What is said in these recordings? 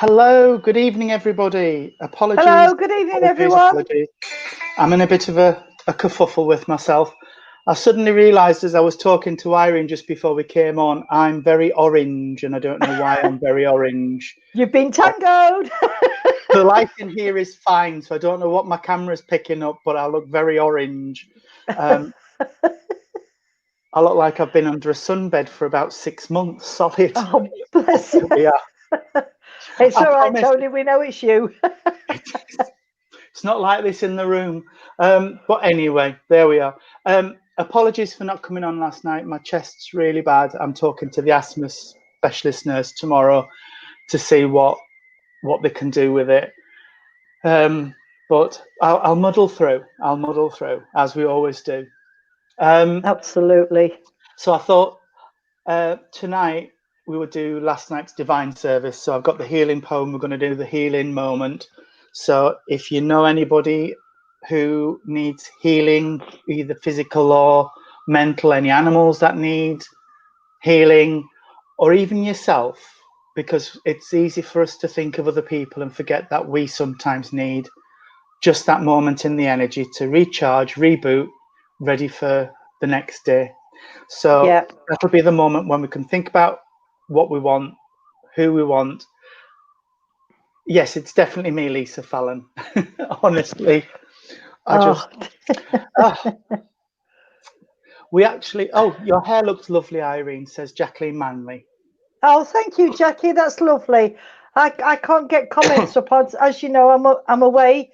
Hello, good evening, everybody. Hello, good evening, everyone. Apologies. I'm in a bit of a kerfuffle with myself. I suddenly realised as I was talking to Irene just before we came on, I'm very orange, and I don't know why I'm very orange. You've been tangoed. The light in here is fine, so I don't know what my camera's picking up, but I look very orange. I look like I've been under a sunbed for about 6 months solid. Oh, bless you. Yeah. It's I all right, promise. Tony. We know it's you. It's not like this in the room. But anyway, there we are. Apologies for not coming on last night. My chest's really bad. I'm talking to the asthma specialist nurse tomorrow to see what they can do with it. But I'll muddle through. I'll muddle through, as we always do. Absolutely. So I thought tonight we would do last night's divine service. So I've got the healing poem. We're going to do the healing moment. So if you know anybody who needs healing, either physical or mental, any animals that need healing, or even yourself, because it's easy for us to think of other people and forget that we sometimes need just that moment in the energy to recharge, reboot, ready for the next day. So Yeah. that'll be the moment when we can think about what we want, who we want. Yes, it's definitely me, Lisa Fallon. Honestly, we actually. Oh, your hair looks lovely, Irene. Says Jacqueline Manley. Oh, thank you, Jackie. That's lovely. I can't get comments up on, as you know, I'm away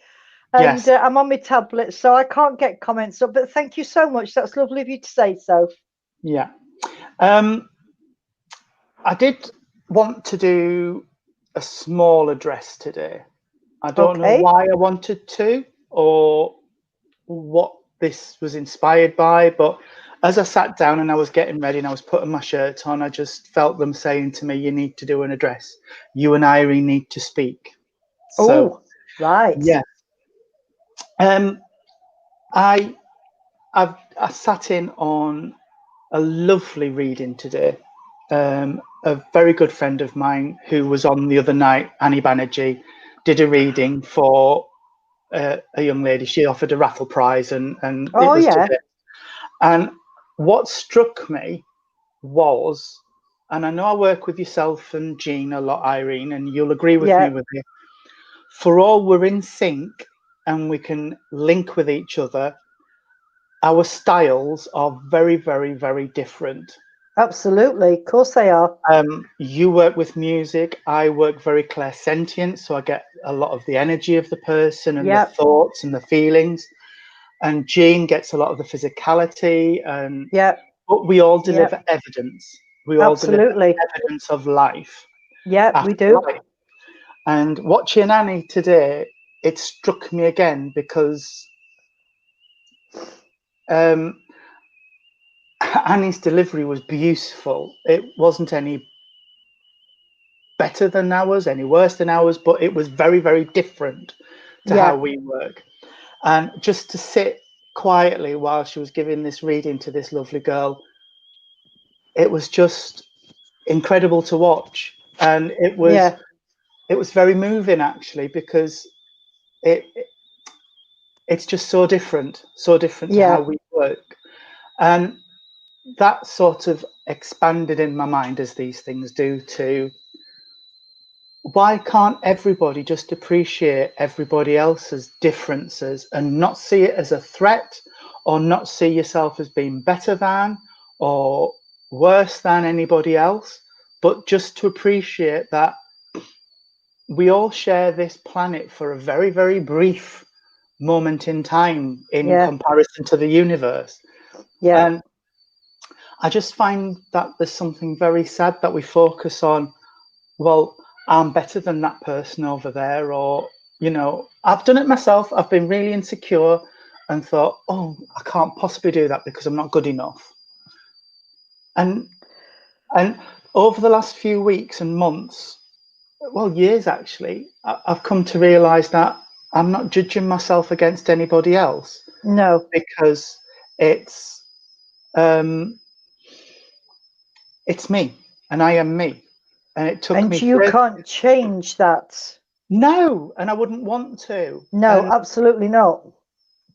and Yes. I'm on my tablet, so I can't get comments up. But thank you so much. That's lovely of you to say so. Yeah. I did want to do a small address today. I don't know Okay. why I wanted to or what this was inspired by, but as I sat down and I was getting ready and I was putting my shirt on, I just felt them saying to me, you need to do an address. You and Irene need to speak. So, Oh, right. yeah. I sat in on a lovely reading today. A very good friend of mine who was on the other night, Annie Banerjee, did a reading for a young lady. She offered a raffle prize, and it Oh, was yeah. today. And what struck me was, and I know I work with yourself and Jean a lot, Irene, and you'll agree with me Yeah. with it. For all we're in sync and we can link with each other, our styles are very, very, very different. Absolutely. Of course they are. You work with music. I work very clairsentient, so I get a lot of the energy of the person and the thoughts and the feelings. And Jean gets a lot of the physicality, and but we all deliver evidence. We all deliver evidence of life. Yeah, we After do. life. And watching Annie today, it struck me again because Annie's delivery was beautiful. It wasn't any better than ours, any worse than ours, but it was very, very different to how we work. And just to sit quietly while she was giving this reading to this lovely girl, it was just incredible to watch. And it was very moving actually, because it's just so different to how we work. And that sort of expanded in my mind, as these things do, to why can't everybody just appreciate everybody else's differences and not see it as a threat, or not see yourself as being better than or worse than anybody else, but just to appreciate that we all share this planet for a very, very brief moment in time in comparison to the universe. And I just find that there's something very sad that we focus on, well, I'm better than that person over there, or, you know, I've done it myself. I've been really insecure and thought, oh, I can't possibly do that because I'm not good enough. And over the last few weeks and months, well, years actually, I've come to realize that I'm not judging myself against anybody else. No. Because it's me and I am me. And it took and me. you can't change that. No, and I wouldn't want to. No, absolutely not.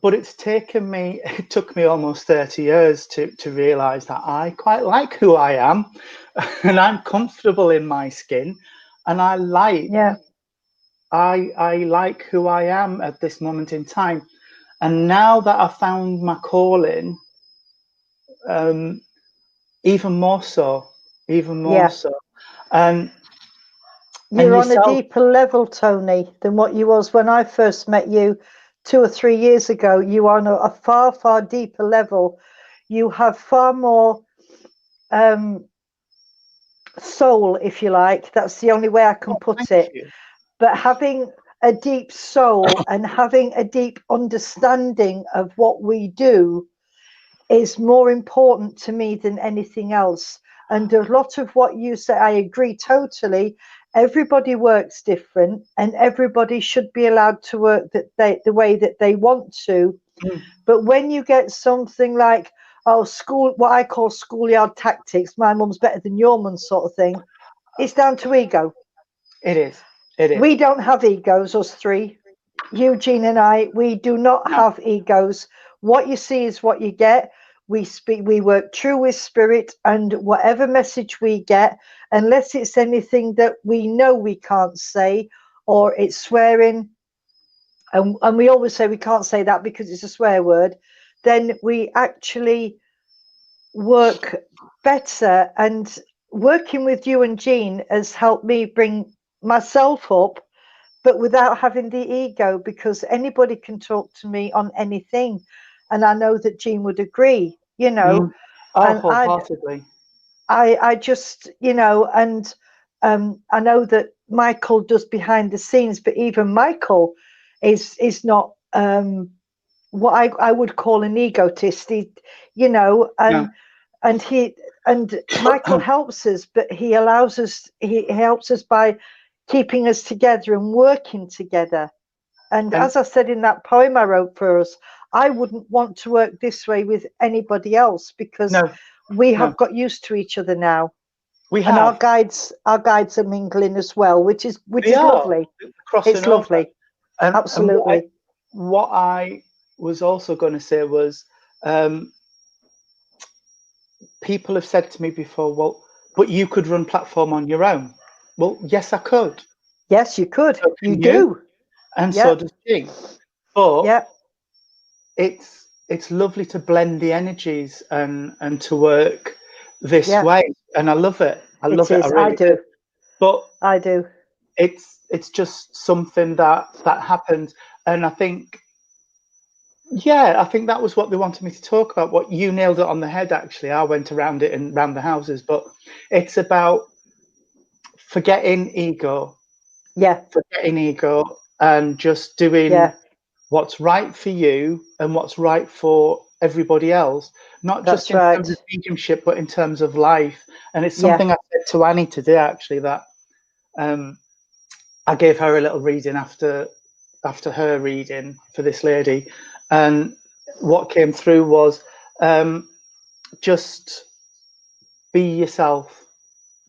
But it took me almost 30 years to realize that I quite like who I am and I'm comfortable in my skin, and I like who I am at this moment in time. And now that I've found my calling, even more so. And you're on yourself, a deeper level, Tony, than what you was when I first met you 2 or 3 years ago. You are on a far, far deeper level. You have far more soul, if you like. That's the only way I can put it. But having a deep soul and having a deep understanding of what we do is more important to me than anything else. And a lot of what you say, I agree totally. Everybody works different, and everybody should be allowed to work the way that they want to. But when you get something like, what I call schoolyard tactics, my mum's better than your mum sort of thing, it's down to ego. It is. We don't have egos, us three. Eugene and I, we do not have egos. What you see is what you get. We work true with spirit, and whatever message we get, unless it's anything that we know we can't say, or it's swearing, and we always say we can't say that because it's a swear word, then we actually work better. And working with you and Jean has helped me bring myself up, but without having the ego, because anybody can talk to me on anything. And I know that Jean would agree, wholeheartedly. I just, and I know that Michael does behind the scenes, but even Michael is not what I would call an egotist. And Michael helps us, but he helps us by keeping us together and working together. And as I said in that poem I wrote for us, I wouldn't want to work this way with anybody else, because we have got used to each other now. And our guides are mingling as well, which is lovely. It's lovely. Absolutely. And what I was also going to say was, people have said to me before, well, but you could run platform on your own. Well, yes, I could. Yes, you could. So you do. And so does Jean. But it's lovely to blend the energies and to work this way. And I love it. I love it. I do. But I do. It's just something that happens. And I think that was what they wanted me to talk about. What you nailed it on the head, actually. I went around it and around the houses, but it's about forgetting ego. Forgetting ego and just doing what's right for you and what's right for everybody else, not just in terms of mediumship, but in terms of life. And it's something I said to Annie today, actually, that I gave her a little reading after her reading for this lady, and what came through was just be yourself.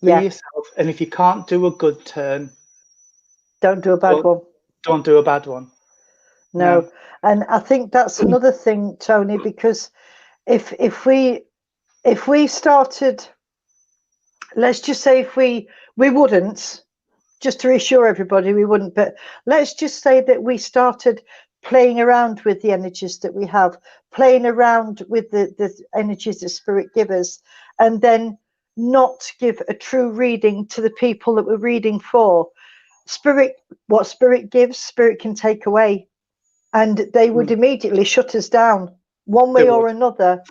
Be yourself, and if you can't do a good turn, don't do a bad one. Don't do a bad one. No. And I think that's another thing, Tony, because if we started, let's just say if we wouldn't, just to reassure everybody, we wouldn't, but let's just say that we started playing around with the energies that we have, playing around with the energies that Spirit gives us, and then not give a true reading to the people that we're reading for. What Spirit gives, Spirit can take away, and they would immediately shut us down one way or another.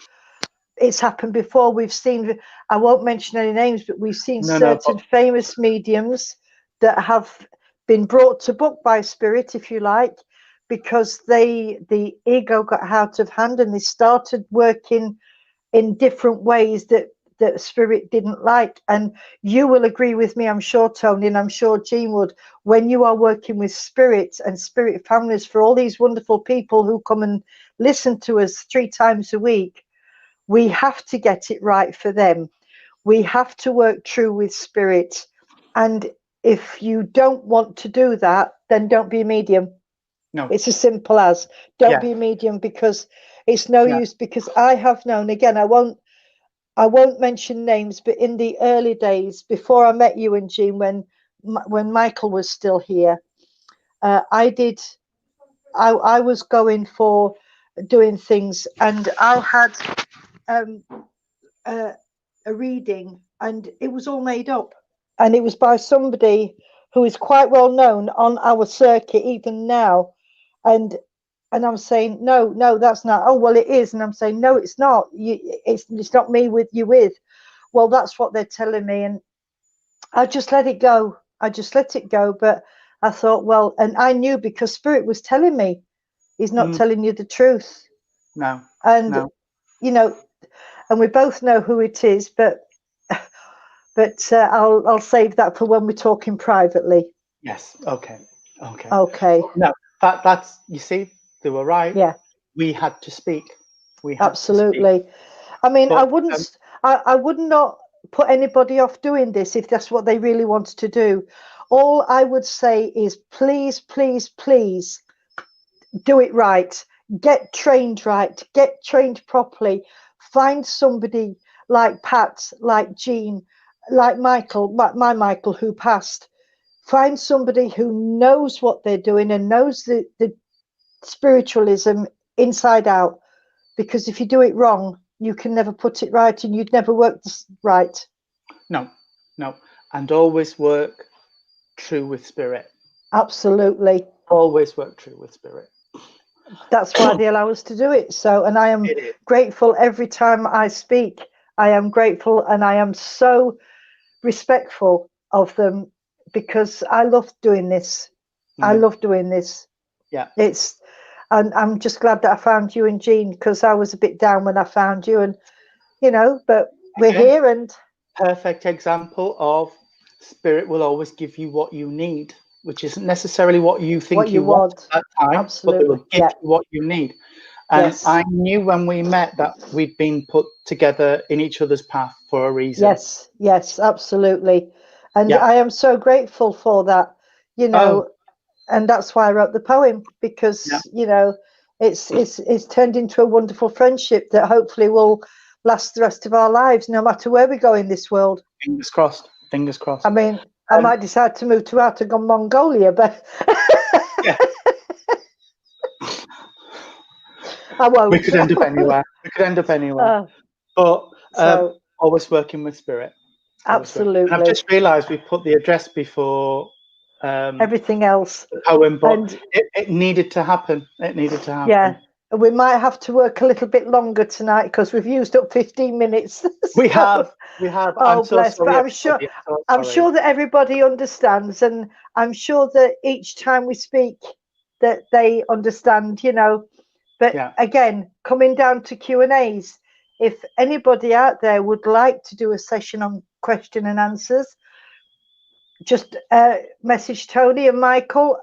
It's happened before. We've seen, I won't mention any names, but we've seen certain famous mediums that have been brought to book by Spirit, if you like, because the ego got out of hand and they started working in different ways that Spirit didn't like. And you will agree with me, I'm sure, Tony, and I'm sure Jean would, when you are working with Spirit and Spirit families, for all these wonderful people who come and listen to us 3 times a week, we have to get it right for them. We have to work true with Spirit. And if you don't want to do that, then don't be a medium. No. It's as simple as don't be a medium, because it's no use. Because I have known, again, I won't mention names, but in the early days before I met you and Jean, when Michael was still here, I was going for doing things, and I had a reading, and it was all made up, and it was by somebody who is quite well known on our circuit even now, and I'm saying no, that's not. Oh well, it is, and I'm saying no, it's not. It's not me with you with. Well, that's what they're telling me, and I just let it go. I just let it go. But I thought, well, and I knew, because Spirit was telling me, he's not telling you the truth. No. And no. you know, and we both know who it is, but I'll save that for when we're talking privately. Yes. Okay. No, that's, you see, they were right. Yeah. We had to speak. We had Absolutely. to speak. I mean, but, I would not put anybody off doing this if that's what they really wanted to do. All I would say is, please, please, please do it right. Get trained right. Get trained properly. Find somebody like Pat, like Jean, like Michael, my Michael who passed. Find somebody who knows what they're doing and knows the spiritualism inside out. Because if you do it wrong, you can never put it right, and you'd never work right. No. And always work true with Spirit. Absolutely. Always work true with Spirit. That's why they allow us to do it. So, and I am grateful every time I speak. I am grateful, and I am so respectful of them, because I love doing this. I love doing this. Yeah. And I'm just glad that I found you and Jean, because I was a bit down when I found you, and but we're here. And perfect example of Spirit will always give you what you need, which isn't necessarily what you think you want at that time. Absolutely. But they will give you what you need. And I knew when we met that we'd been put together in each other's path for a reason. Yes, absolutely. And I am so grateful for that, and that's why I wrote the poem, because it's turned into a wonderful friendship that hopefully will last the rest of our lives, no matter where we go in this world. Fingers crossed. Fingers crossed. I mean, I might decide to move to Artagon, Mongolia, but I won't. We could end up anywhere. But always working with Spirit. Absolutely. And I've just realised we put the address before everything else. The poem, but it needed to happen. It needed to happen. Yeah. We might have to work a little bit longer tonight, because we've used up 15 minutes. So. We have. Oh, bless! But I'm sure that everybody understands, and I'm sure that each time we speak, that they understand. But again, coming down to Q&As, if anybody out there would like to do a session on question and answers, just message Tony and Michael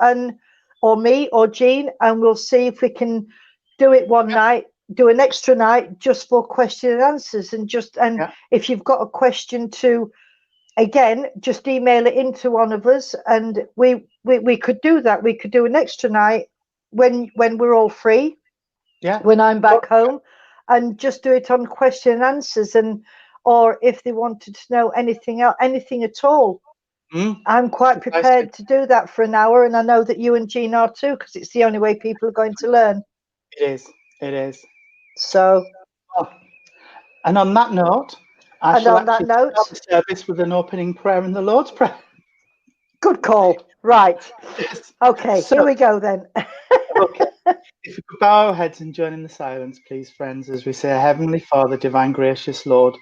or me or Jean, and we'll see if we can do it one night, do an extra night just for question and answers. And if you've got a question again, just email it into one of us, and we could do that. We could do an extra night when we're all free. Yeah. When I'm back home, and just do it on question and answers, or if they wanted to know anything else, anything at all. I'm quite prepared to do that for an hour, and I know that you and Jean are too, because it's the only way people are going to learn. It is. So, and on that note, I shall start the service with an opening prayer and the Lord's Prayer. Good call. Right. Yes. Okay, so, here we go then. Okay. If we could bow our heads and join in the silence, please, friends, as we say, Heavenly Father, Divine Gracious Lord,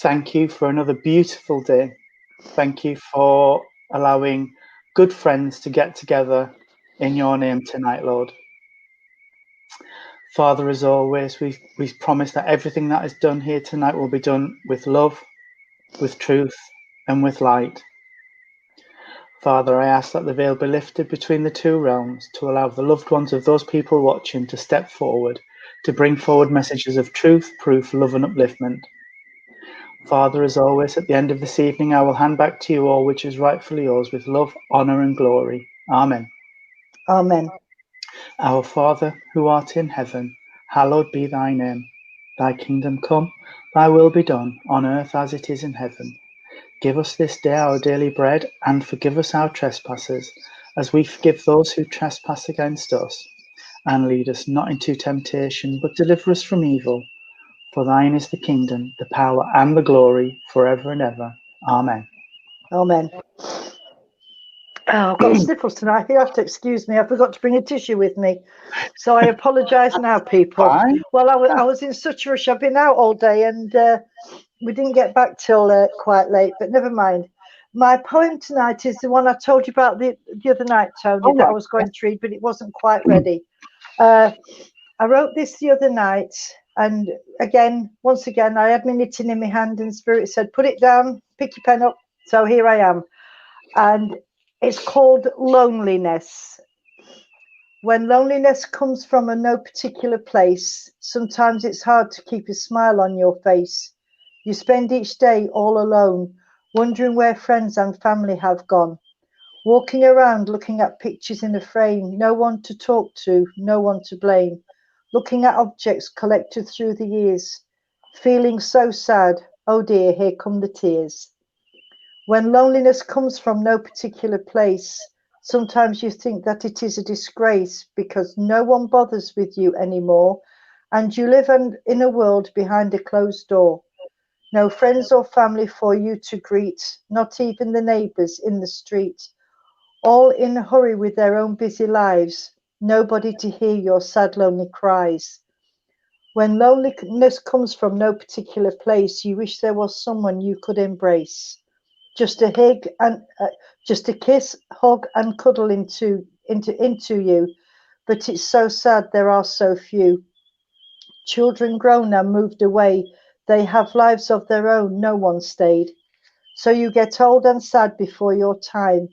thank you for another beautiful day. Thank you for allowing good friends to get together in your name tonight, Lord. Father, as always, we promise that everything that is done here tonight will be done with love, with truth, and with light. Father, I ask that the veil be lifted between the two realms to allow the loved ones of those people watching to step forward, to bring forward messages of truth, proof, love, and upliftment. Father, as always, at the end of this evening, I will hand back to you all which is rightfully yours with love, honour and glory. Amen. Amen. Our Father, who art in heaven, hallowed be thy name. Thy kingdom come, thy will be done, on earth as it is in heaven. Give us this day our daily bread, and forgive us our trespasses, as we forgive those who trespass against us. And lead us not into temptation, but deliver us from evil. For thine is the kingdom, the power, and the glory, forever and ever. Amen. Amen. Oh, I've got sniffles tonight. You have to excuse me. I forgot to bring a tissue with me. So I apologise now, people. Fine. Well, I was in such a rush. I've been out all day and we didn't get back till quite late, but never mind. My poem tonight is the one I told you about the other night, Tony, that I was going to read, but it wasn't quite ready. I wrote this the other night, and once again, I had my knitting in my hand and Spirit said, put it down, pick your pen up. So here I am. And it's called Loneliness. When loneliness comes from no particular place, sometimes it's hard to keep a smile on your face. You spend each day all alone, wondering where friends and family have gone. Walking around looking at pictures in a frame, no one to talk to, no one to blame. Looking at objects collected through the years, feeling so sad, oh dear, here come the tears. When loneliness comes from no particular place, sometimes you think that it is a disgrace because no one bothers with you anymore, and you live in a world behind a closed door. No friends or family for you to greet, not even the neighbours in the street. All in a hurry with their own busy lives, nobody to hear your sad, lonely cries. When loneliness comes from no particular place, you wish there was someone you could embrace. Just a hug and just a kiss, hug and cuddle into you. But it's so sad there are so few. Children grown and moved away. They have lives of their own. No one stayed. So you get old and sad before your time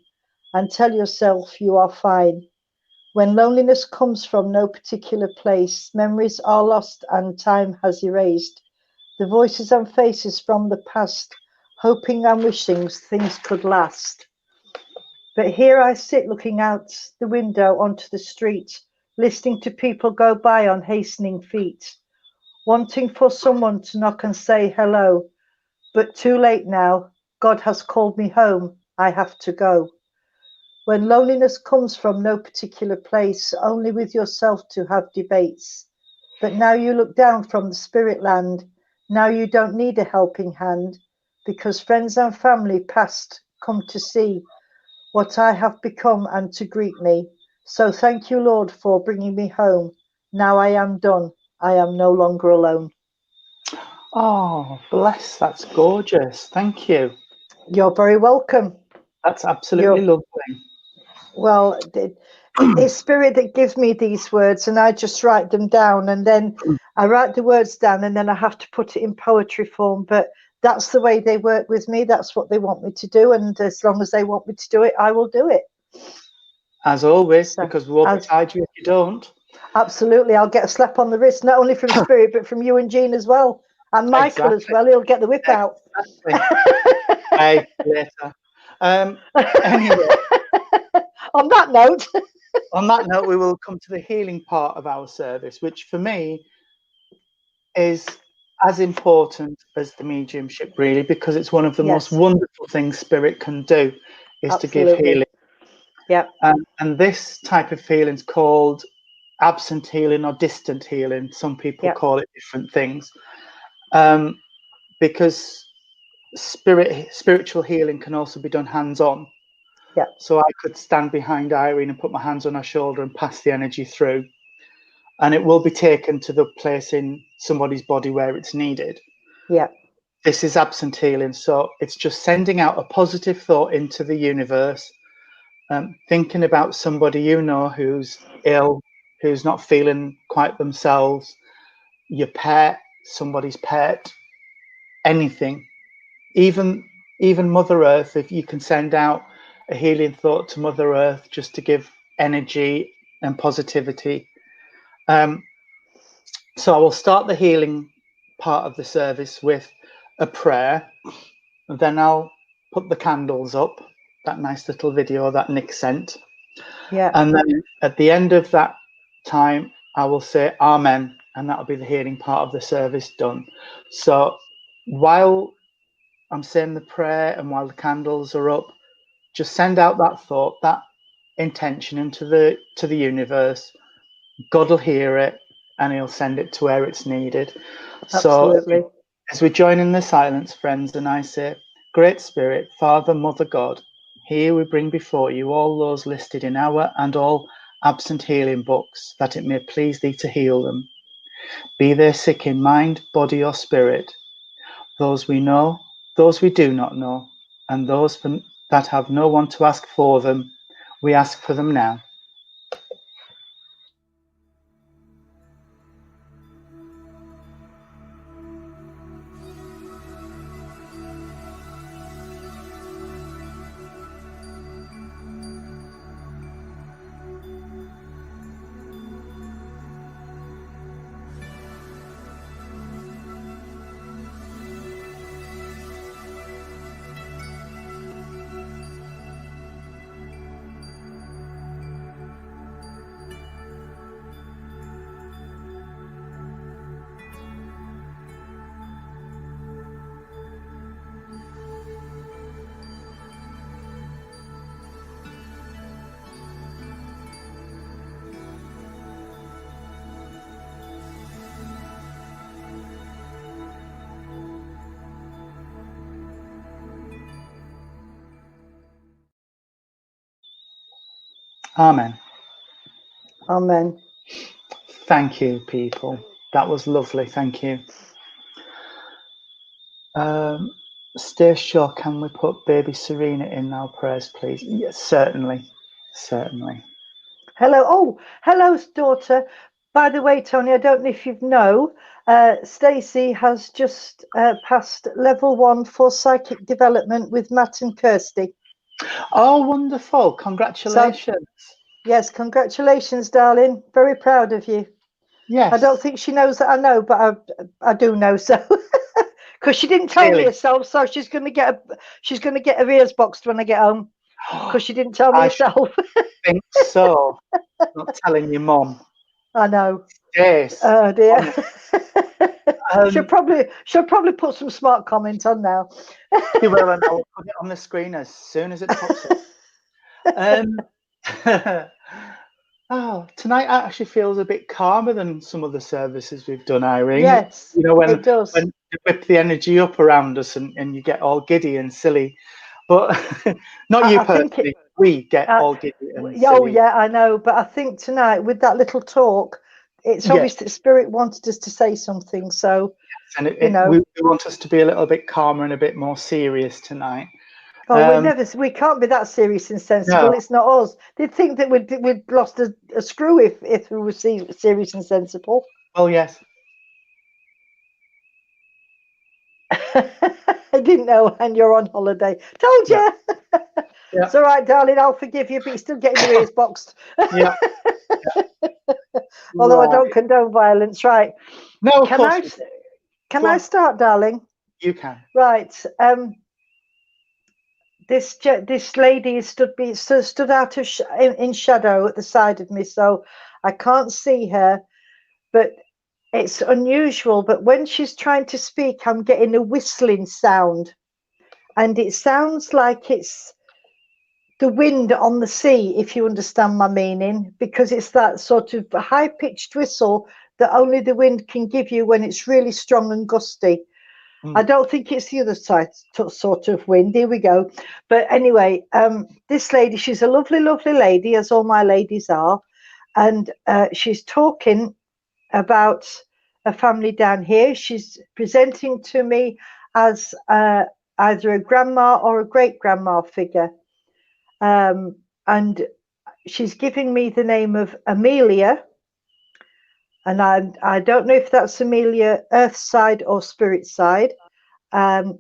and tell yourself you are fine. When loneliness comes from no particular place, memories are lost and time has erased the voices and faces from the past, hoping and wishing things could last. But here I sit looking out the window onto the street, listening to people go by on hastening feet, wanting for someone to knock and say hello. But too late now, God has called me home, I have to go. When loneliness comes from no particular place, only with yourself to have debates. But now you look down from the spirit land, now you don't need a helping hand, because friends and family past come to see what I have become and to greet me. So thank you, Lord, for bringing me home. Now I am done. I am no longer alone. Oh, bless. That's gorgeous. Thank you. You're very welcome. That's absolutely lovely. Well, it's Spirit that gives me these words, and I just write them down, and then I write the words down, and then I have to put it in poetry form. But that's the way they work with me. That's what they want me to do, and as long as they want me to do it, I will do it. As always, so, because we won't betide you if you don't. Absolutely, I'll get a slap on the wrist, not only from Spirit, but from you and Jean as well, and Michael as well. He'll get the whip out. Hey, later. Anyway. On that note, we will come to the healing part of our service, which for me is as important as the mediumship, really, because it's one of the most wonderful things Spirit can do, is to give healing. Yeah. And this type of healing is called absent healing or distant healing. Some people call it different things, because spiritual healing can also be done hands-on. Yeah. So I could stand behind Irene and put my hands on her shoulder and pass the energy through, and it will be taken to the place in somebody's body where it's needed. Yeah. This is absent healing, so it's just sending out a positive thought into the universe, thinking about somebody you know who's ill, who's not feeling quite themselves, your pet, somebody's pet, anything, even Mother Earth. If you can send out a healing thought to Mother Earth just to give energy and positivity. So I will start the healing part of the service with a prayer, then I'll put the candles up, that nice little video that Nick sent. Yeah. And then at the end of that time, I will say Amen, and that'll be the healing part of the service done. So while I'm saying the prayer and while the candles are up, just send out that thought, that intention into the universe. God will hear it and he'll send it to where it's needed. Absolutely. So as we join in the silence, friends, and I say, Great Spirit, Father, Mother, God, here we bring before you all those listed in our and all absent healing books, that it may please thee to heal them. Be they sick in mind, body, or spirit, those we know, those we do not know, and those that have no one to ask for them, we ask for them now. Amen. Amen. Thank you, people. That was lovely. Thank you. Stacia, can we put baby Serena in our prayers, please? Yes, certainly. Certainly. Hello. Oh, hello, daughter. By the way, Tony, I don't know if you know, Stacey has just passed level 1 for psychic development with Matt and Kirsty. Oh, wonderful. Congratulations. So, yes, congratulations, darling. Very proud of you. Yes. I don't think she knows that I know, but I do know so. Because she didn't tell me herself, so she's going to get her ears boxed when I get home. Because she didn't tell me herself. I think so. Not telling your mum. I know. Yes. Oh dear. She'll probably put some smart comment on now. She will, and I'll put it on the screen as soon as it pops up. Oh, tonight actually feels a bit calmer than some of the services we've done, Irene. Yes, you know, when it does. When you whip the energy up around us and you get all giddy and silly. But not you personally, we get all giddy and silly. Oh yeah, I know. But I think tonight with that little talk, it's obvious that Spirit wanted us to say something. So, yes, and we want us to be a little bit calmer and a bit more serious tonight. Oh, we can't be that serious and sensible. No. It's not us. They'd think that we'd lost a screw if we were serious and sensible. Oh yes. I didn't know, and you're on holiday. Told you. Yeah. It's all right, darling. I'll forgive you, but you're still getting your ears boxed. Yeah. Although I don't condone violence, right? No, of course. Can I start, darling? You can. Right. This lady stood out in shadow at the side of me, so I can't see her, but it's unusual. But when she's trying to speak, I'm getting a whistling sound, and it sounds like it's the wind on the sea, if you understand my meaning, because it's that sort of high-pitched whistle that only the wind can give you when it's really strong and gusty. I don't think it's the other side sort of wind. Here we go. But anyway, this lady, she's a lovely, lovely lady, as all my ladies are. And she's talking about a family down here. She's presenting to me as either a grandma or a great-grandma figure. And she's giving me the name of Amelia. And I don't know if that's Amelia Earth side or Spirit side.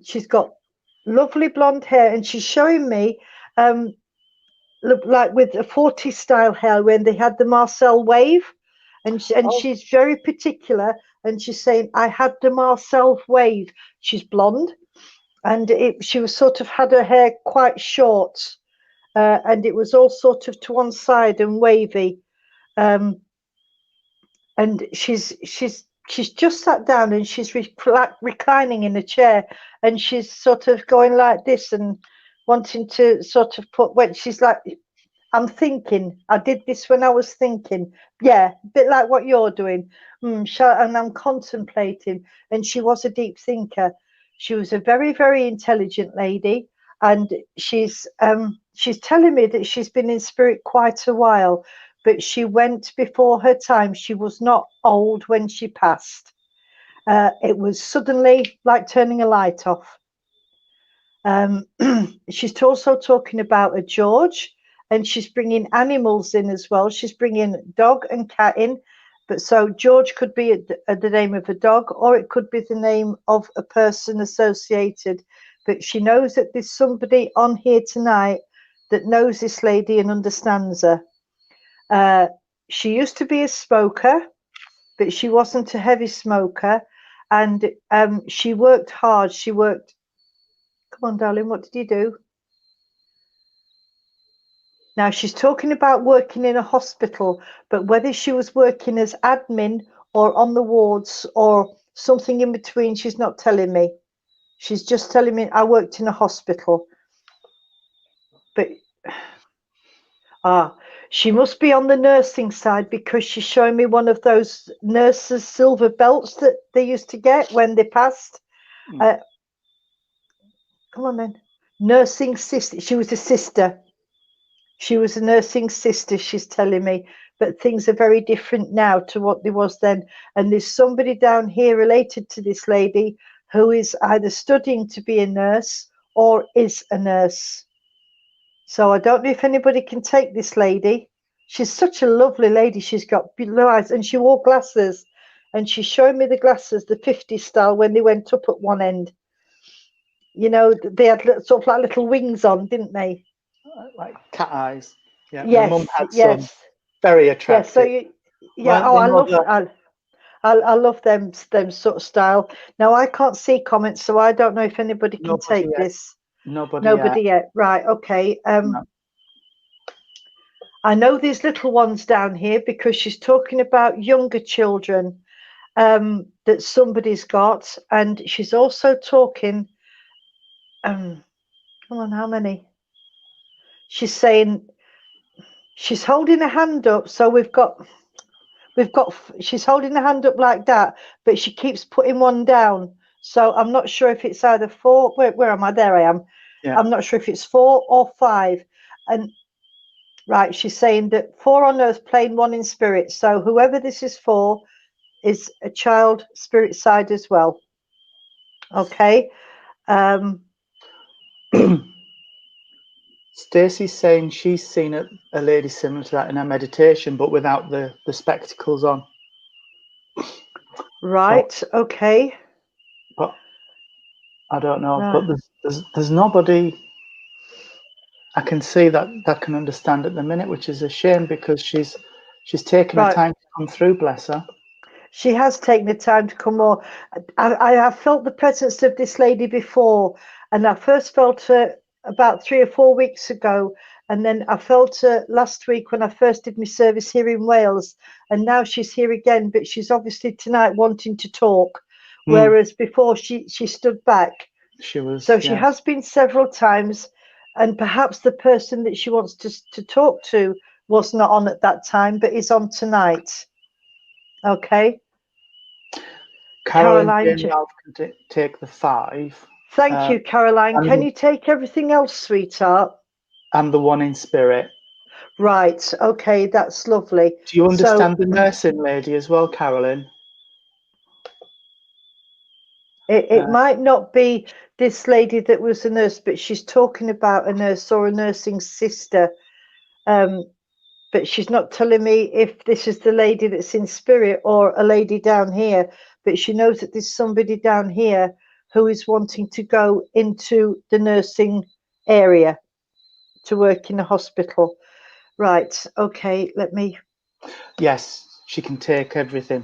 She's got lovely blonde hair, and she's showing me look like with a 40s style hair when they had the Marcel wave, and she's very particular, and she's saying, I had the Marcel wave. She's blonde, and she was sort of had her hair quite short, and it was all sort of to one side and wavy. And she's just sat down, and she's reclining in a chair, and she's sort of going like this and wanting to sort of put, when she's like, I'm thinking, I did this when I was thinking. Yeah, a bit like what you're doing. And I'm contemplating. And she was a deep thinker. She was a very, very intelligent lady. And she's telling me that she's been in spirit quite a while, but she went before her time. She was not old when she passed. It was suddenly like turning a light off. She's also talking about a George, and she's bringing animals in as well. She's bringing dog and cat in, but so George could be the name of a dog, or it could be the name of a person associated. But she knows that there's somebody on here tonight that knows this lady and understands her. She used to be a smoker, but she wasn't a heavy smoker, and she worked hard. She worked. Come on, darling, what did you do? Now, she's talking about working in a hospital, but whether she was working as admin or on the wards or something in between, she's not telling me. She's just telling me, I worked in a hospital. But, she must be on the nursing side, because she's showing me one of those nurses' silver belts that they used to get when they passed. Come on then. Nursing sister. She was a sister. She was a nursing sister, she's telling me, but things are very different now to what there was then. And there's somebody down here related to this lady who is either studying to be a nurse or is a nurse. So I don't know if anybody can take this lady. She's such a lovely lady. She's got blue eyes, and she wore glasses. And she's showing me the glasses, the 50s style, when they went up at one end. You know, they had sort of like little wings on, didn't they? Like cat eyes. Yeah, yes, my mum had yes. some. Very attractive. Yes, so I love them sort of style. Now I can't see comments, so I don't know if anybody can take this. Nobody yet. Right, okay. No. I know there's little ones down here, because she's talking about younger children that somebody's got, and she's also talking. Come on, how many? She's saying she's holding a hand up, so we've got. She's holding the hand up like that, but she keeps putting one down. So I'm not sure if it's either 4. Where am I? There I am. Yeah. I'm not sure if it's 4 or 5. And right, she's saying that 4 on earth, plane 1 in spirit. So whoever this is for is a child spirit side as well. Okay. Stacey's saying she's seen a lady similar to that in her meditation, but without the spectacles on. Right. Okay. But I don't know. Right. But there's nobody I can see that can understand at the minute, which is a shame, because she's taken her time to come through. Bless her. She has taken the time to come more. I have felt the presence of this lady before, and I first felt her about 3 or 4 weeks ago, and then I felt her last week when I first did my service here in Wales, and now she's here again, but she's obviously tonight wanting to talk, whereas before she stood back. She was. So she has been several times, and perhaps the person that she wants to talk to was not on at that time, but is on tonight. Okay. Caroline can take the 5. Thank you, Caroline. Can you take everything else, sweetheart? And the 1 in spirit. Right. Okay, that's lovely. Do you understand the nursing lady as well, Caroline? It might not be this lady that was a nurse, but she's talking about a nurse or a nursing sister. But she's not telling me if this is the lady that's in spirit or a lady down here. But she knows that there's somebody down here who is wanting to go into the nursing area to work in a hospital. Right. Okay. Let me. Yes, she can take everything.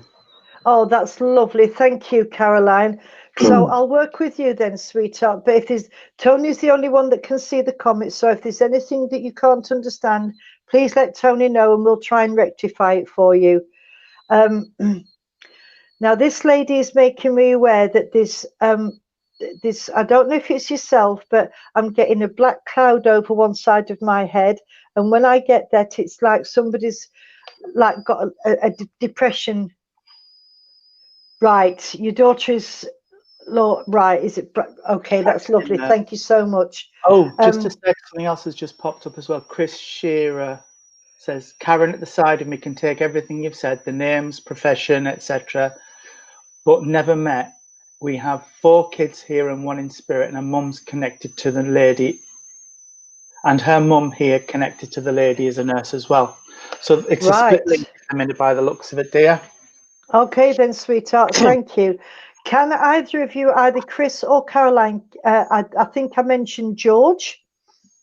Oh, that's lovely. Thank you, Caroline. So I'll work with you then, sweetheart. But if there's Tony's the only one that can see the comments, so if there's anything that you can't understand, please let Tony know and we'll try and rectify it for you. Now, this lady is making me aware that this, I don't know if it's yourself, but I'm getting a black cloud over one side of my head. And when I get that, it's like somebody's like got a depression. Right, your daughter is right, is it? Okay, that's lovely. Thank you so much. Oh, just to say, something else has just popped up as well. Chris Shearer says, Karen at the side of me can take everything you've said, the names, profession, etc., but never met. We have 4 kids here and 1 in spirit, and her mum's connected to the lady, and her mum here connected to the lady as a nurse as well. So it's a split link by the looks of it, dear. Okay then, sweetheart, thank you. Can either of you, either Chris or Caroline, I think I mentioned George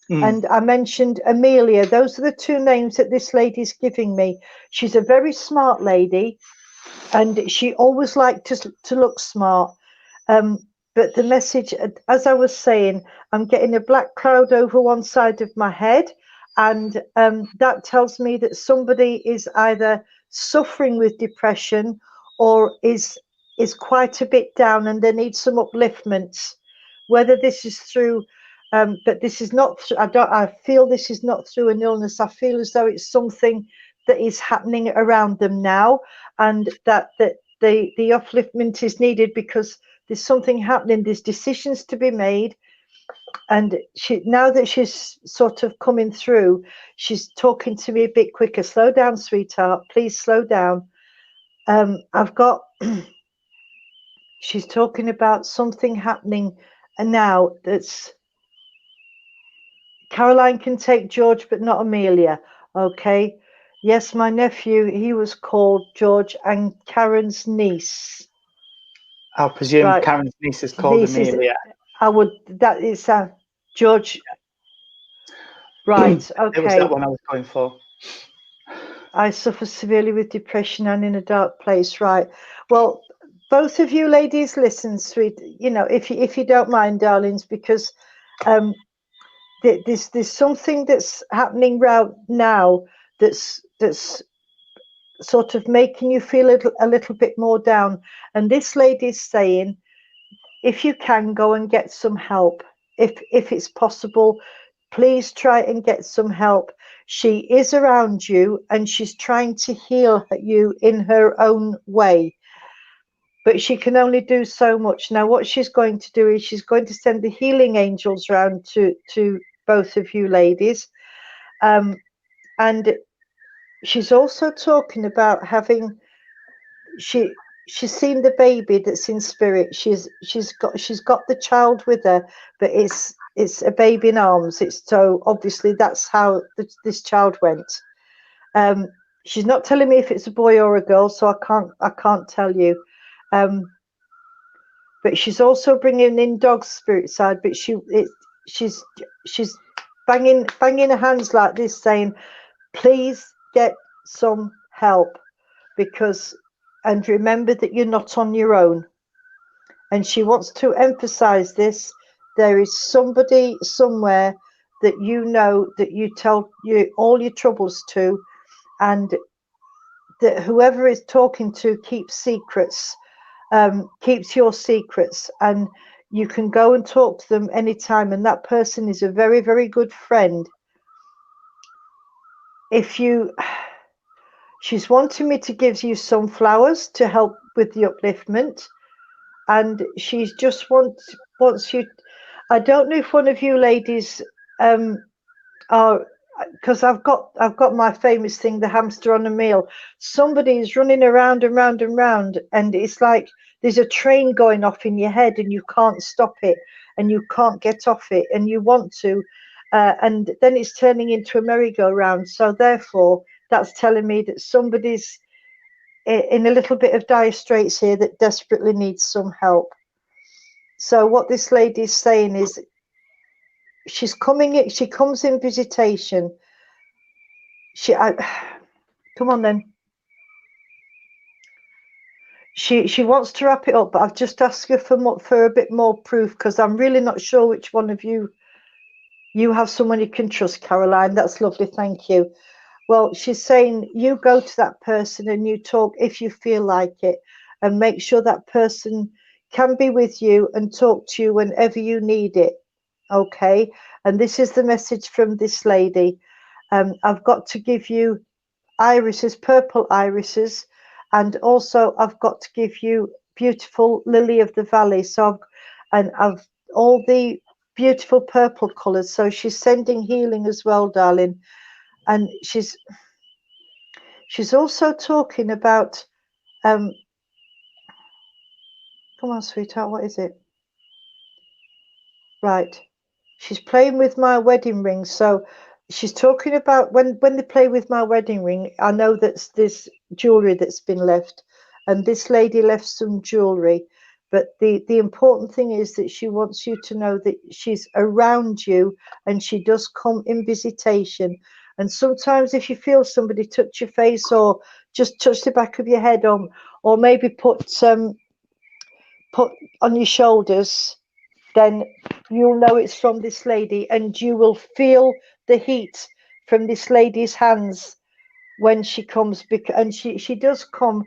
and I mentioned Amelia. Those are the 2 names that this lady's giving me. She's a very smart lady and she always liked to look smart. But the message, as I was saying, I'm getting a black cloud over one side of my head. And that tells me that somebody is either suffering with depression or is quite a bit down and they need some upliftments. Whether this is through, but this is not, I feel this is not through an illness. I feel as though it's something that is happening around them now, and that the upliftment is needed because there's something happening, there's decisions to be made. And now that she's sort of coming through, she's talking to me a bit quicker. Slow down, sweetheart, please slow down. I've got, she's talking about something happening now that's, Caroline can take George, but not Amelia. Okay. Yes, my nephew, he was called George, and Karen's niece. I'll presume Karen's niece is called Amelia. That is George. Right, okay. It was that one I was going for. I suffer severely with depression and in a dark place. Right. Well, both of you ladies, listen, sweet. You know, if you don't mind, darlings, because there's something that's happening right now that's sort of making you feel a little bit more down. And this lady's saying, if you can, go and get some help. If it's possible, please try and get some help. She is around you and she's trying to heal you in her own way, but she can only do so much. Now, what she's going to do is she's going to send the healing angels around to both of you ladies. And she's also talking about having, she's seen the baby that's in spirit. She's got the child with her, but it's a baby in arms. So obviously that's how this child went. She's not telling me if it's a boy or a girl, so I can't tell you. But she's also bringing in dog spirit side. But she's banging her hands like this, saying, "Please get some help, and remember that you're not on your own." And she wants to emphasize this. There is somebody somewhere that you know, that you tell all your troubles to, and that whoever is talking to keeps secrets, keeps your secrets, and you can go and talk to them anytime, and that person is a very, very good friend. She's wanting me to give you some flowers to help with the upliftment, and she's just wants you. I don't know if one of you ladies are, because I've got my famous thing, the hamster on a meal. Somebody is running around and round and round, and it's like there's a train going off in your head and you can't stop it and you can't get off it and you want to, and then it's turning into a merry-go-round. So therefore that's telling me that somebody's in a little bit of dire straits here that desperately needs some help. So what this lady is saying is, she's coming in, she comes in visitation. Come on then. she wants to wrap it up, but I've just asked her for a bit more proof, because I'm really not sure which one of you have someone you can trust, Caroline. That's lovely, thank you. Well, she's saying you go to that person and you talk if you feel like it, and make sure that person can be with you and talk to you whenever you need it. Okay. And this is the message from this lady. I've got to give you irises, purple irises, and also I've got to give you beautiful lily of the valley. So I've all the beautiful purple colors. So she's sending healing as well, darling. And she's also talking about come on, sweetheart, what is it? Right. She's playing with my wedding ring. So she's talking about when they play with my wedding ring, I know that there's jewelry that's been left, and this lady left some jewelry. But the important thing is that she wants you to know that she's around you, and she does come in visitation. And sometimes if you feel somebody touch your face, or just touch the back of your head, or maybe put on your shoulders, then you'll know it's from this lady, and you will feel the heat from this lady's hands when she comes. And she does come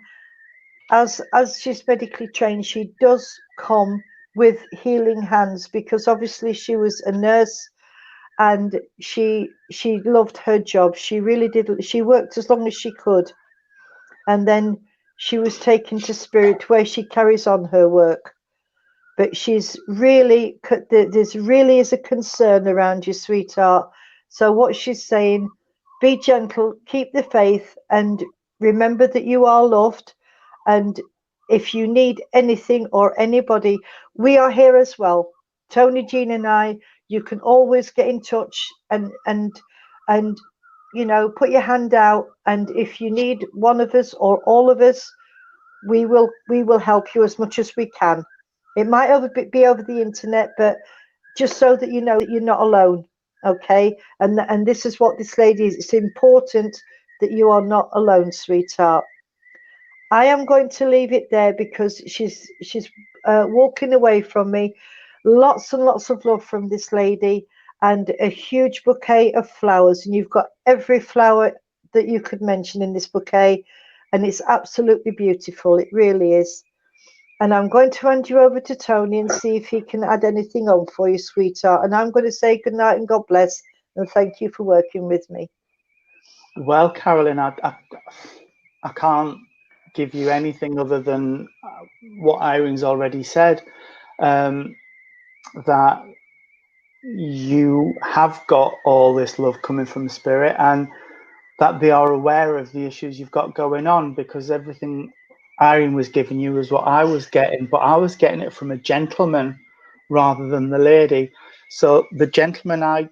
as she's medically trained. She does come with healing hands, because obviously she was a nurse, and she loved her job. She really did. She worked as long as she could, and then she was taken to spirit, where she carries on her work. But there's really is a concern around you, sweetheart. So what she's saying, be gentle, keep the faith, and remember that you are loved. And if you need anything or anybody, we are here as well. Tony, Jean, and I. You can always get in touch and put your hand out. And if you need one of us or all of us, we will help you as much as we can. It might be over the internet, but just so that you know that you're not alone. Okay. And this is what this lady is. It's important that you are not alone, sweetheart. I am going to leave it there, because she's walking away from me. Lots and lots of love from this lady, and a huge bouquet of flowers. And you've got every flower that you could mention in this bouquet, and it's absolutely beautiful. It really is. And I'm going to hand you over to Tony and see if he can add anything on for you, sweetheart. And I'm going to say good night and God bless, and thank you for working with me. Well, Carolyn, I can't give you anything other than what Irene's already said, that you have got all this love coming from the spirit, and that they are aware of the issues you've got going on, because everything Irene was giving you was what I was getting, but I was getting it from a gentleman rather than the lady. So the gentleman I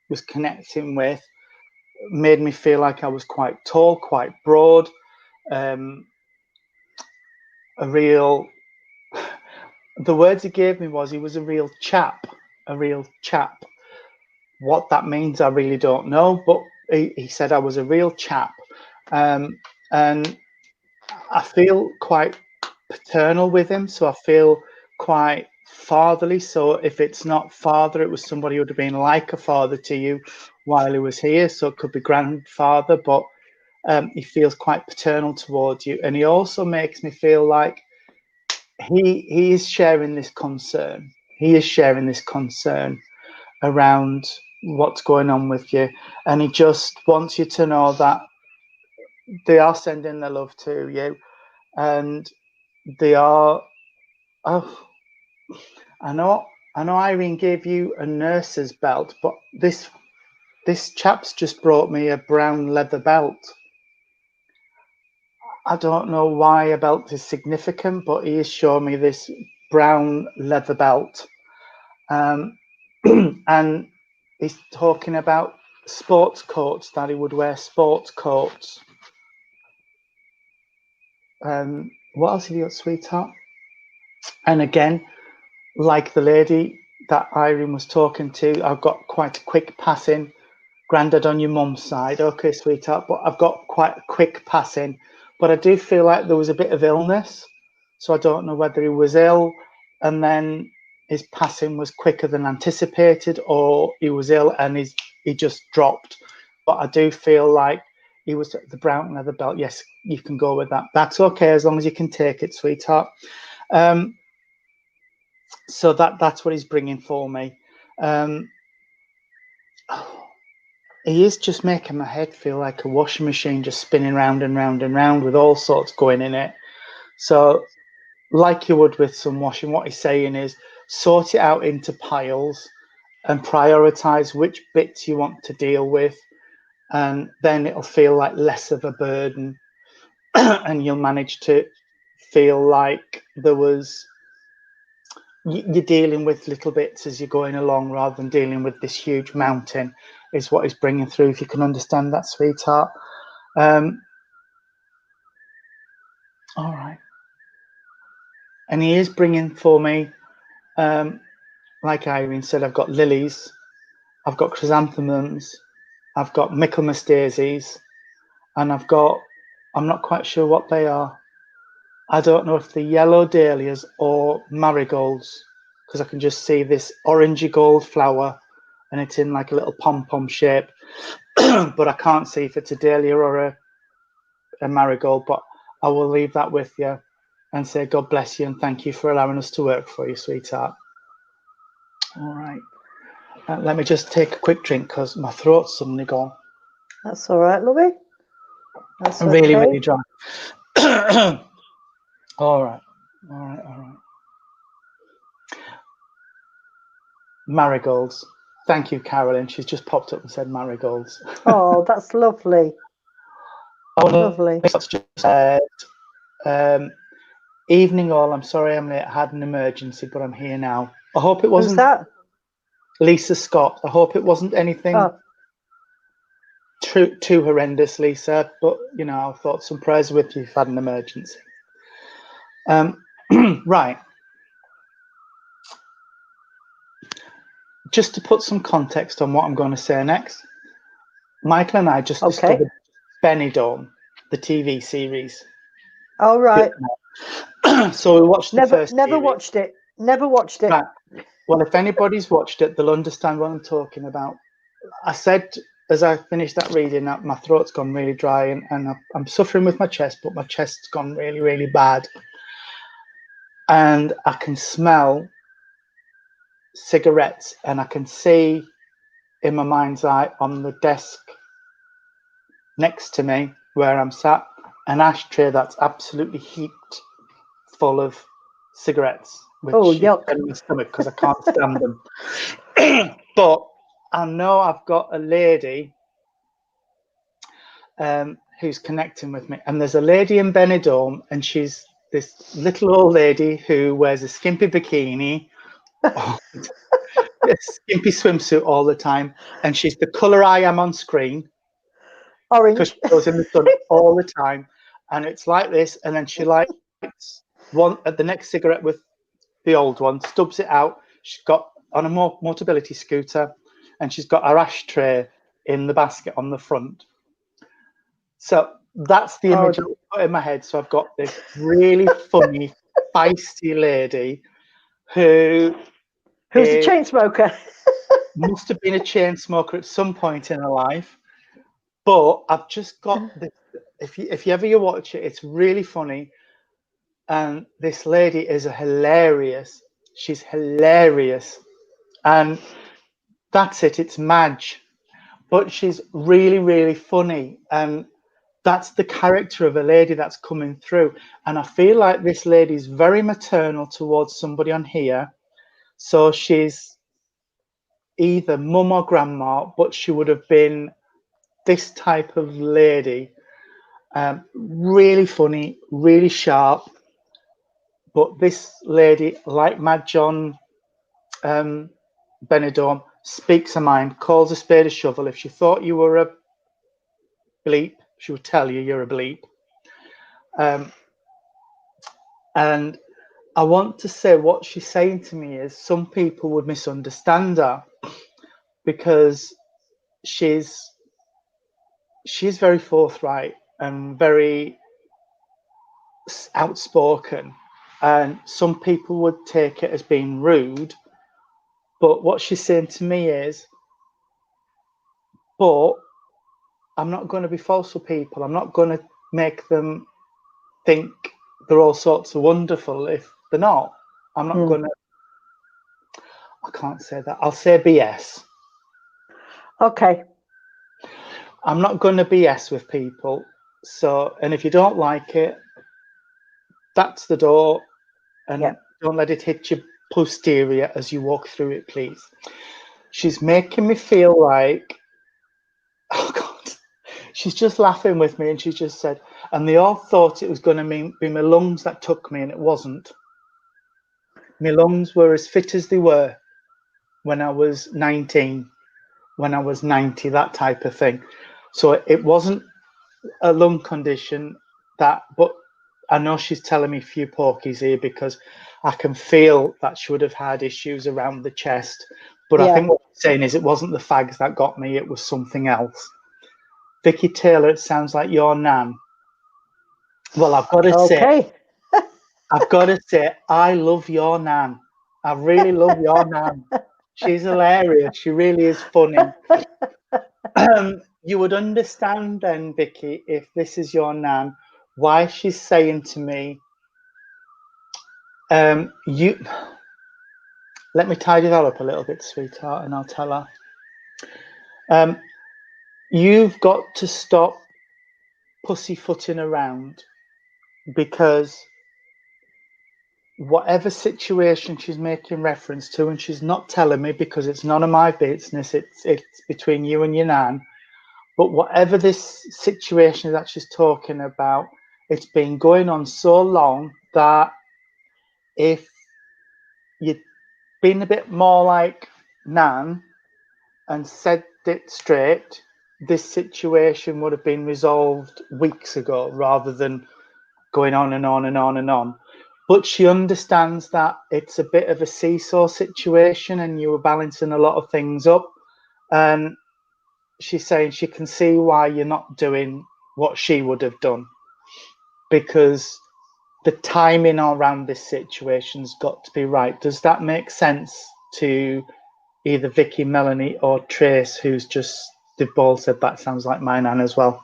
was connecting with made me feel like I was quite tall, quite broad, the words he gave me was he was a real chap. What that means, I really don't know, but he said I was a real chap. And I feel quite paternal with him, so I feel quite fatherly. So if it's not father, it was somebody who would have been like a father to you while he was here. So it could be grandfather, but he feels quite paternal towards you. And he also makes me feel like he is sharing this concern. He is sharing this concern around what's going on with you. And he just wants you to know that they are sending their love to you. And they are, I know Irene gave you a nurse's belt, but this chap's just brought me a brown leather belt. I don't know why a belt is significant, but he has shown me this brown leather belt. And he's talking about sports coats, that he would wear sports coats. What else have you got, sweetheart? And again, like the lady that Irene was talking to, I've got quite a quick passing. Granddad on your mum's side, okay, sweetheart, but I've got quite a quick passing. but I do feel like there was a bit of illness. So I don't know whether he was ill and then his passing was quicker than anticipated, or he was ill and he just dropped. But I do feel like he was the brown leather belt. Yes, you can go with that. That's okay, as long as you can take it, sweetheart. So that's what he's bringing for me. He is just making my head feel like a washing machine, just spinning round and round and round with all sorts going in it. So like you would with some washing, what he's saying is sort it out into piles and prioritize which bits you want to deal with, and then it'll feel like less of a burden and you'll manage to feel like you're dealing with little bits as you're going along rather than dealing with this huge mountain, is what he's bringing through, if you can understand that, sweetheart. All right. And he is bringing for me, like Irene said, I've got lilies, I've got chrysanthemums, I've got Michaelmas daisies, and I'm not quite sure what they are. I don't know if they're yellow dahlias or marigolds, because I can just see this orangey gold flower and it's in like a little pom-pom shape. But I can't see if it's a dahlia or a marigold, but I will leave that with you and say God bless you and thank you for allowing us to work for you, sweetheart. All right. Let me just take a quick drink because my throat's suddenly gone. That's all right, lovey. That's okay. Really, really dry. All right. Marigolds. Thank you, Carolyn. She's just popped up and said marigolds. Oh, that's lovely. Oh, lovely. Evening all. I'm sorry I'm late. I had an emergency, but I'm here now. I hope it wasn't. Who's that? Lisa Scott. I hope it wasn't anything too horrendous, Lisa. But you know, I thought some prayers with you if you had an emergency. Right. Just to put some context on what I'm going to say next, Michael and I just discovered Benidorm, the TV series. All right. So we watched the first. Never watched it. Never watched it. Right. Well, if anybody's watched it, they'll understand what I'm talking about. I said as I finished that reading that my throat's gone really dry and I'm suffering with my chest, but my chest's gone really, really bad. And I can smell cigarettes and I can see in my mind's eye on the desk next to me where I'm sat an ashtray that's absolutely heaped full of cigarettes, which yuck. is in my stomach because I can't stand them. But I know I've got a lady who's connecting with me, and there's a lady in Benidorm, and she's this little old lady who wears a skimpy bikini, a skimpy swimsuit all the time, and she's the colour I am on screen. Orange. Because she goes in the sun all the time, and it's like this, and then she lights one at the next cigarette with the old one, stubs it out. She's got on a Motability scooter, and she's got her ashtray in the basket on the front. So that's the image I put in my head. So I've got this really funny, feisty lady who's a chain smoker. Must have been a chain smoker at some point in her life. But I've just got this. If you ever watch it, it's really funny. And this lady is hilarious. She's hilarious. And that's it. It's Madge. But she's really, really funny. And that's the character of a lady that's coming through. And I feel like this lady is very maternal towards somebody on here. So she's either mum or grandma, but she would have been this type of lady. Really funny, really sharp. But this lady, like Madge on Benidorm, speaks her mind, calls a spade a shovel. If she thought you were a bleep, she would tell you you're a bleep. And I want to say what she's saying to me is some people would misunderstand her because she's very forthright and very outspoken, and some people would take it as being rude. But what she's saying to me is, but I'm not going to be false with people. I'm not going to make them think they're all sorts of wonderful if they're not. I'm not going to, I can't say that. I'll say BS. Okay. I'm not going to BS with people. So, and if you don't like it, that's the door, and don't let it hit your posterior as you walk through it, please. She's making me feel like, oh God, she's just laughing with me, and she just said, and they all thought it was going to be my lungs that took me, and it wasn't. My lungs were as fit as they were when I was 19, when I was 90, that type of thing. So it wasn't a lung condition that, but I know she's telling me a few porkies here because I can feel that she would have had issues around the chest. But I think what she's saying is it wasn't the fags that got me, it was something else. Vicky Taylor, it sounds like your nan. Well, I've got to say, I love your nan. I really love your nan. She's hilarious. She really is funny. You would understand then, Vicky, if this is your nan, why she's saying to me, you let me tidy that up a little bit, sweetheart, and I'll tell her. You've got to stop pussyfooting around, because whatever situation she's making reference to, and she's not telling me because it's none of my business, it's between you and your nan, but whatever this situation that she's talking about, it's been going on so long that if you'd been a bit more like nan and said it straight, this situation would have been resolved weeks ago rather than going on and on and on and on. But she understands that it's a bit of a seesaw situation and you were balancing a lot of things up. And she's saying she can see why you're not doing what she would have done, because the timing around this situation's got to be right. Does that make sense to either Vicky, Melanie, or Trace, who's just, they've both said that sounds like my nan as well?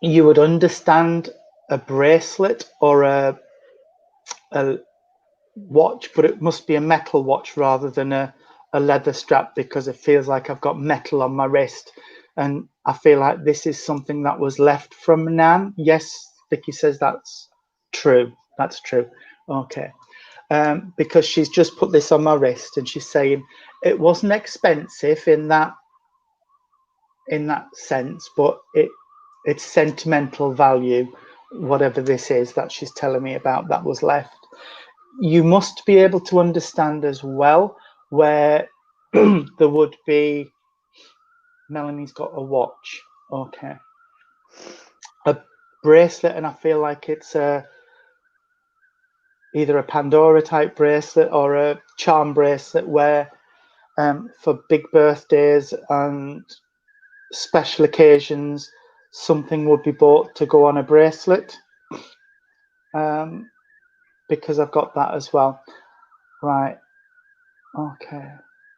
You would understand a bracelet or a watch, but it must be a metal watch rather than a leather strap, because it feels like I've got metal on my wrist, and I feel like this is something that was left from nan. Yes, Vicky says that's true. That's true. Okay. Because she's just put this on my wrist and she's saying it wasn't expensive in that sense, but it's sentimental value, whatever this is that she's telling me about that was left. You must be able to understand as well where there would be, Melanie's got a watch, okay, a bracelet, and I feel like it's either a Pandora type bracelet or a charm bracelet where for big birthdays and special occasions something would be bought to go on a bracelet, because I've got that as well. Right, okay.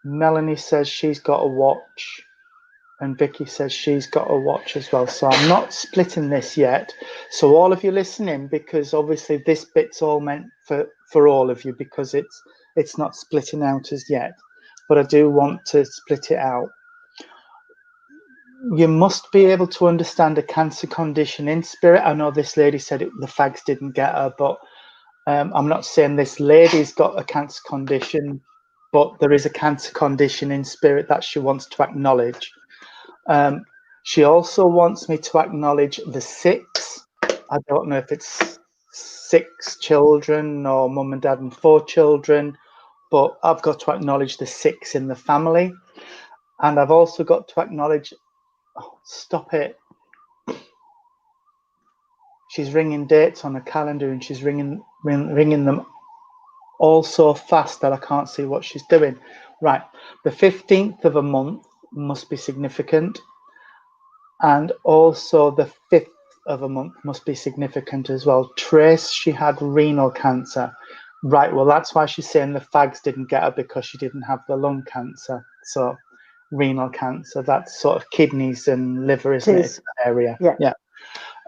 Melanie says she's got a watch and Vicky says she's got a watch as well, so I'm not splitting this yet. So all of you listening, because obviously this bit's all meant for all of you, because it's not splitting out as yet, but I do want to split it out. You must be able to understand a cancer condition in spirit. I know this lady said the fags didn't get her, but I'm not saying this lady's got a cancer condition, but there is a cancer condition in spirit that she wants to acknowledge. She also wants me to acknowledge the 6. I don't know if it's 6 children or mum and dad and 4 children, but I've got to acknowledge the 6 in the family. And I've also got to acknowledge, oh, stop it. She's ringing dates on a calendar and she's ringing them all so fast that I can't see what she's doing. Right, the 15th of a month must be significant. And also the 5th of a month must be significant as well. Trace, she had renal cancer. Right, well, that's why she's saying the fags didn't get her, because she didn't have the lung cancer. So renal cancer, that's sort of kidneys and liver, isn't it? It's that area. Yeah.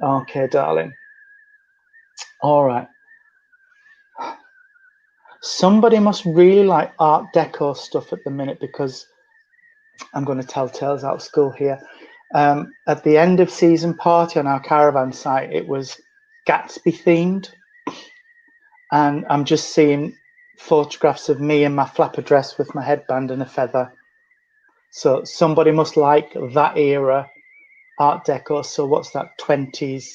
Okay, darling. All right. Somebody must really like Art Deco stuff at the minute, because I'm going to tell tales out of school here. At the end of season party on our caravan site, it was Gatsby themed. And I'm just seeing photographs of me in my flapper dress with my headband and a feather. So somebody must like that era Art Deco. So what's that, 20s,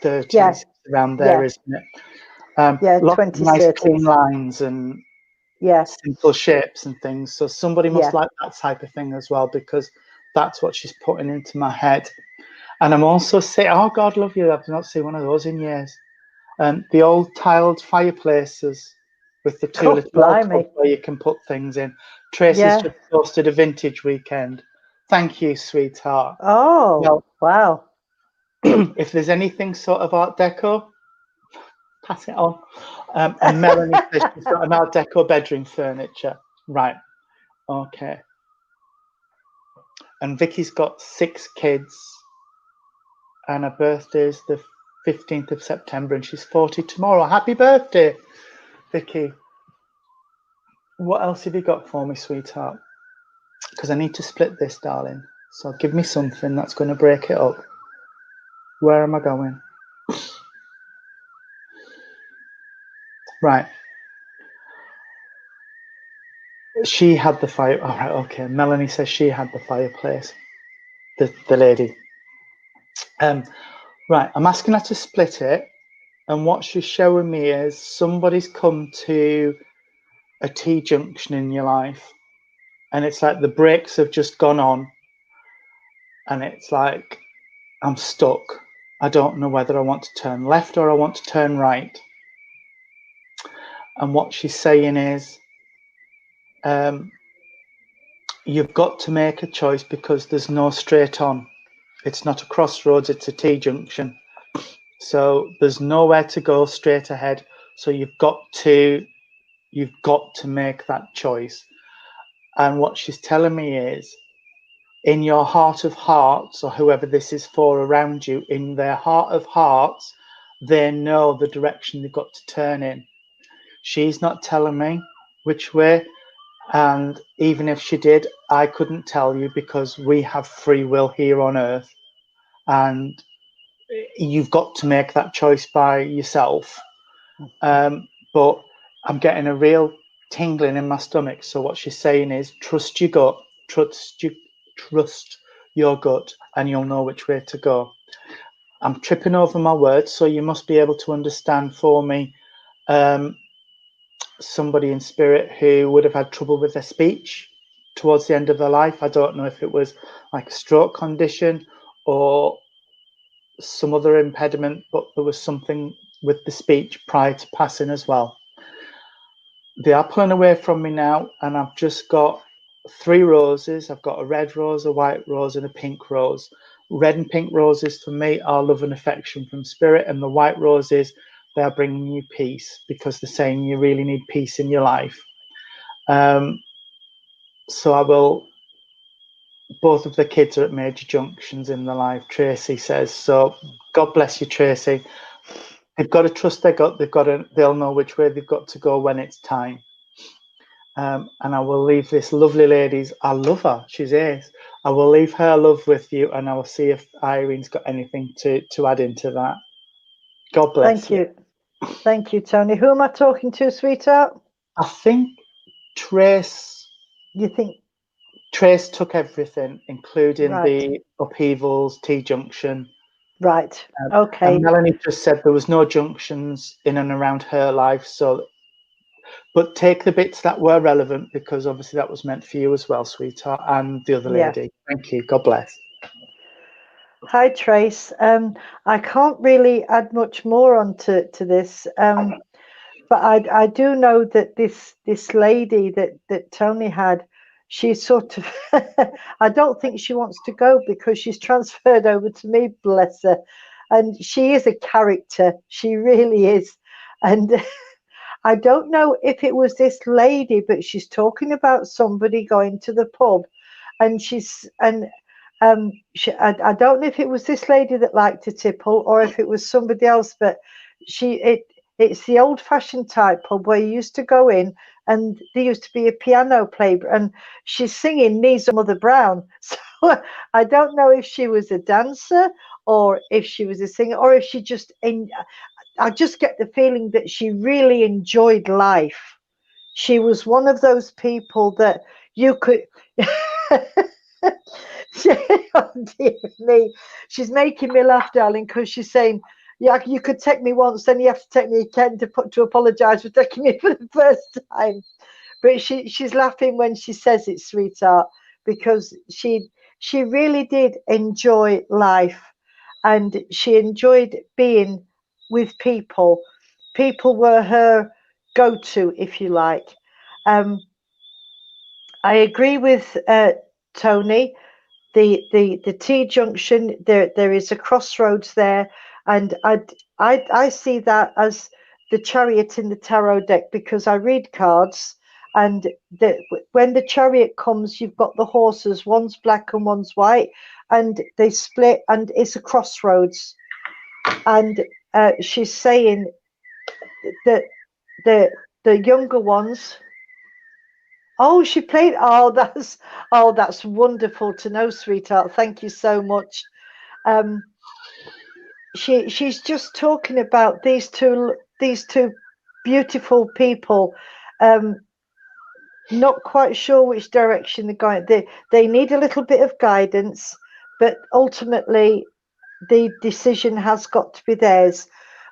30s, around there, isn't it? Lots of nice 20s, clean lines and simple shapes and things. So somebody must like that type of thing as well, because that's what she's putting into my head. And I'm also saying, oh God, love you, I've not seen one of those in years. The old tiled fireplaces with the two little alcoves where you can put things in. Tracy's just posted a vintage weekend. Thank you, sweetheart. Oh, well, wow. If there's anything sort of Art Deco, pass it on. And Melanie says she's got an Art Deco bedroom furniture. Right. Okay. And Vicky's got 6 kids. And her birthday's the 15th of September, and she's 40 tomorrow. Happy birthday, Vicky. What else have you got for me, sweetheart? Because I need to split this, darling. So give me something that's going to break it up. Where am I going? Right. She had the fire. All right, okay. Melanie says she had the fireplace. The lady. Right, I'm asking her to split it. And what she's showing me is somebody's come to a T-junction in your life. And it's like the brakes have just gone on. And it's like, I'm stuck. I don't know whether I want to turn left or I want to turn right. And what she's saying is, you've got to make a choice, because there's no straight on. It's not a crossroads, it's a T-junction. So there's nowhere to go straight ahead. So you've got to make that choice. And what she's telling me is, in your heart of hearts, or whoever this is for around you, in their heart of hearts, they know the direction they've got to turn in. She's not telling me which way. And even if she did, I couldn't tell you, because we have free will here on earth. And you've got to make that choice by yourself. But I'm getting a real tingling in my stomach. So what she's saying is, trust your gut, trust your gut, and you'll know which way to go. I'm tripping over my words, so you must be able to understand for me. Somebody in spirit who would have had trouble with their speech towards the end of their life. I don't know if it was like a stroke condition or some other impediment, but there was something with the speech prior to passing as well. They are pulling away from me now, and I've just got 3 roses. I've got a red rose, a white rose, and a pink rose. Red and pink roses for me are love and affection from spirit, and the white roses, they are bringing you peace, because they're saying you really need peace in your life. So I will. Both of the kids are at major junctions in their life, Tracy says. So God bless you, Tracy. They've got to trust their gut. They'll know which way they've got to go when it's time. And I will leave this lovely lady's. I love her. She's ace. I will leave her love with you, and I will see if Irene's got anything to add into that. God bless you. Thank you, Tony. Who am I talking to, sweetheart? I think Trace. You think Trace took everything, including the upheavals, T-junction. Right. Okay. And Melanie just said there was no junctions in and around her life. So, but take the bits that were relevant, because obviously that was meant for you as well, sweetheart, and the other lady. Thank you. God bless. Hi, Trace. I can't really add much more onto this, but I do know that this lady that Tony had, she's sort of, I don't think she wants to go, because she's transferred over to me, bless her. and she is a character. She really is. And I don't know if it was this lady, but she's talking about somebody going to the pub, and I don't know if it was this lady that liked to tipple or if it was somebody else, but it's the old-fashioned type pub where you used to go in, and there used to be a piano player, and she's singing Knees of Mother Brown. So I don't know if she was a dancer or if she was a singer or if she just I just get the feeling that she really enjoyed life. She was one of those people that you could. Oh dear me, she's making me laugh, darling, because she's saying, "Yeah, you could take me once, then you have to take me again to apologise for taking me for the first time." But she's laughing when she says it, sweetheart, because she really did enjoy life, and she enjoyed being with people. People were her go-to, if you like. I agree with Tony. The T junction, there is a crossroads there, and I see that as the Chariot in the tarot deck, because I read cards, and when the Chariot comes, you've got the horses, one's black and one's white, and they split, and it's a crossroads. And she's saying that the younger ones. Oh, she played. That's wonderful to know, sweetheart. Thank you so much. She's just talking about these two beautiful people. Not quite sure which direction they're going. They need a little bit of guidance, but ultimately the decision has got to be theirs,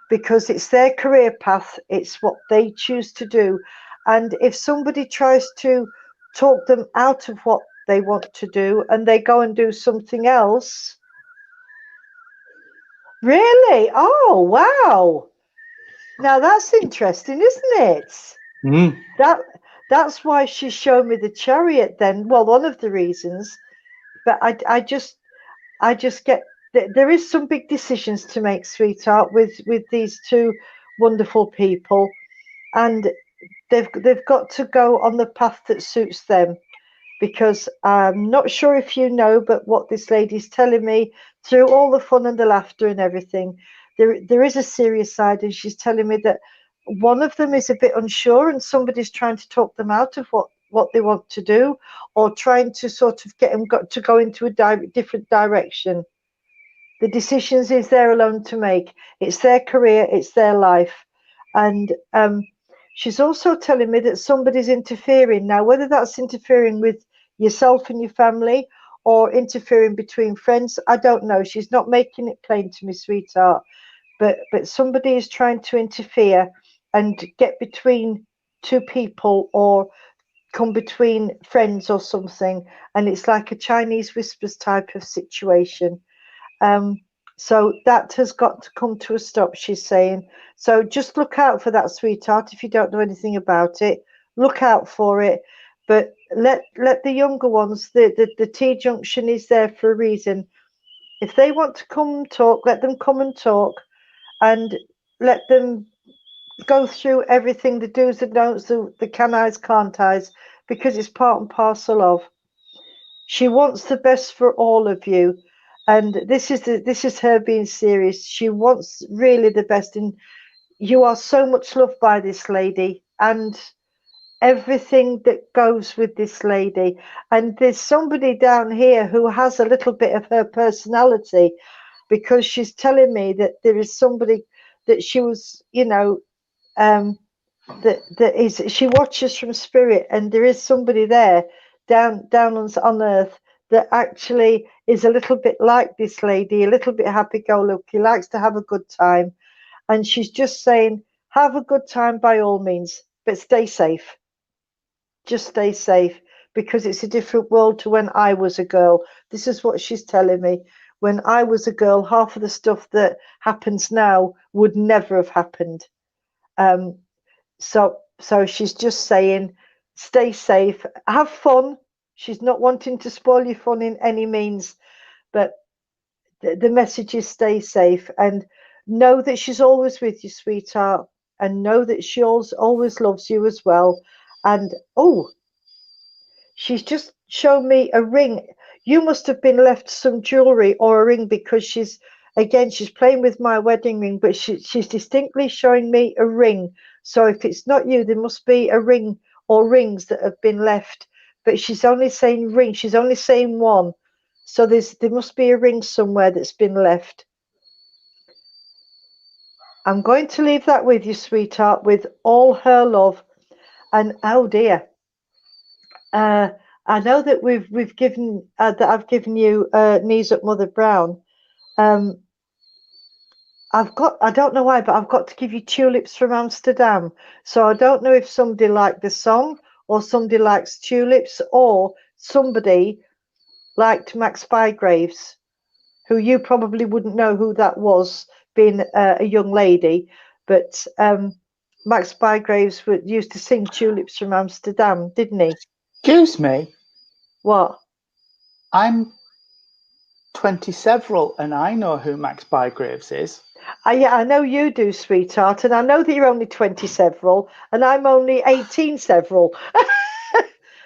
because it's their career path. It's what they choose to do. And if somebody tries to talk them out of what they want to do and they go and do something else. Really? Oh, wow. Now that's interesting, isn't it? Mm. That's why she's shown me the Chariot then. Well, one of the reasons. But I just get there is some big decisions to make, sweetheart, with these two wonderful people, and they've got to go on the path that suits them, because I'm not sure if you know, but what this lady's telling me, through all the fun and the laughter and everything, there is a serious side, and she's telling me that one of them is a bit unsure, and somebody's trying to talk them out of what they want to do, or trying to sort of get them to go into a different direction. The decisions is there alone to make. It's their career, it's their life. And she's also telling me that somebody's interfering. Now, whether that's interfering with yourself and your family or interfering between friends, I don't know. She's not making it plain to me, sweetheart. But somebody is trying to interfere and get between two people, or come between friends or something. And it's like a Chinese whispers type of situation. So that has got to come to a stop, she's saying. So just look out for that, sweetheart. If you don't know anything about it, look out for it. But let the younger ones, the T junction is there for a reason. If they want to come and talk, let them come and talk, and let them go through everything, the do's and don'ts, the can eyes, can't eyes, because it's part and parcel of. She wants the best for all of you. And this is her being serious. She wants really the best, and you are so much loved by this lady and everything that goes with this lady. And there's somebody down here who has a little bit of her personality, because she's telling me that there is somebody that she was, that is, she watches from spirit, and there is somebody there down on earth that actually is a little bit like this lady, a little bit happy-go-lucky, likes to have a good time. And she's just saying, have a good time by all means, but stay safe. Just stay safe, because it's a different world to when I was a girl. This is what she's telling me. When I was a girl, half of the stuff that happens now would never have happened. So she's just saying, stay safe, have fun. She's not wanting to spoil your fun in any means, but the message is stay safe, and know that she's always with you, sweetheart, and know that she always loves you as well. And oh, she's just shown me a ring. You must have been left some jewelry or a ring, because she's playing with my wedding ring, but she's distinctly showing me a ring. So if it's not you, there must be a ring or rings that have been left. But she's only saying ring. She's only saying one. So there must be a ring somewhere that's been left. I'm going to leave that with you, sweetheart, with all her love. And oh dear, I know that we've given that I've given you Knees Up Mother Brown. I don't know why, but I've got to give you Tulips from Amsterdam. So I don't know if somebody liked the song, or somebody likes tulips, or somebody liked Max Bygraves, who you probably wouldn't know who that was, being a young lady. But Max Bygraves used to sing Tulips from Amsterdam, didn't he? Excuse me. What? I'm 20 several, and I know who Max Bygraves is. Yeah, I know you do, sweetheart, and I know that you're only 20 several, and I'm only 18 several.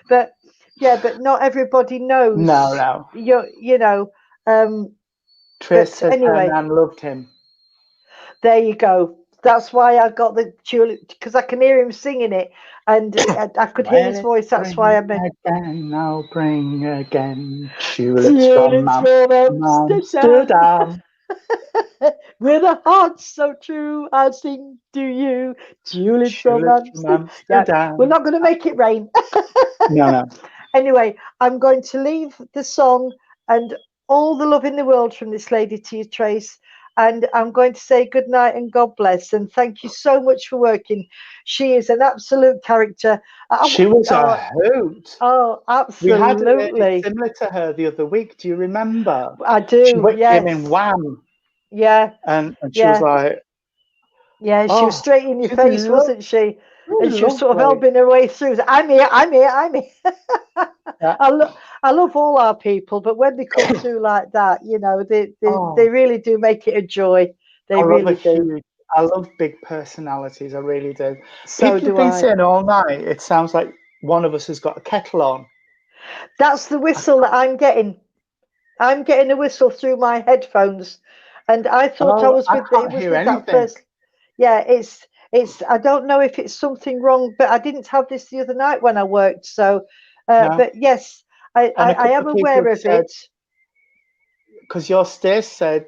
But yeah, but not everybody knows. No. You know. Trace said anyway, her nan loved him. There you go. That's why I got the tulip, because I can hear him singing it, and I could hear his voice. That's why I meant. I'll bring again tulips from Amsterdam. With a heart so true, I'll sing to you tulips from Amsterdam. Yeah, we're not going to make it rain. No. Anyway, I'm going to leave the song and all the love in the world from this lady to you, Trace. And I'm going to say good night and God bless. And thank you so much for working. She is an absolute character. She was a hoot. Oh, absolutely. We had a lady similar to her the other week. Do you remember? I do, yes. Came in Wham. Yeah. And she was like... Yeah, she was straight in your face, wasn't she? And she was sort of elbowing her way through. I'm here. Yeah. I love all our people, but when they come through like that, you know, they really do make it a joy. They really do. I love big personalities. I really do. So People have been saying all night, it sounds like one of us has got a kettle on. That's the whistle that I'm getting. I'm getting a whistle through my headphones, and I thought I was with that first. Yeah, it's. I don't know if it's something wrong, but I didn't have this the other night when I worked. So, no. But yes, I am aware of it. Because your Stace said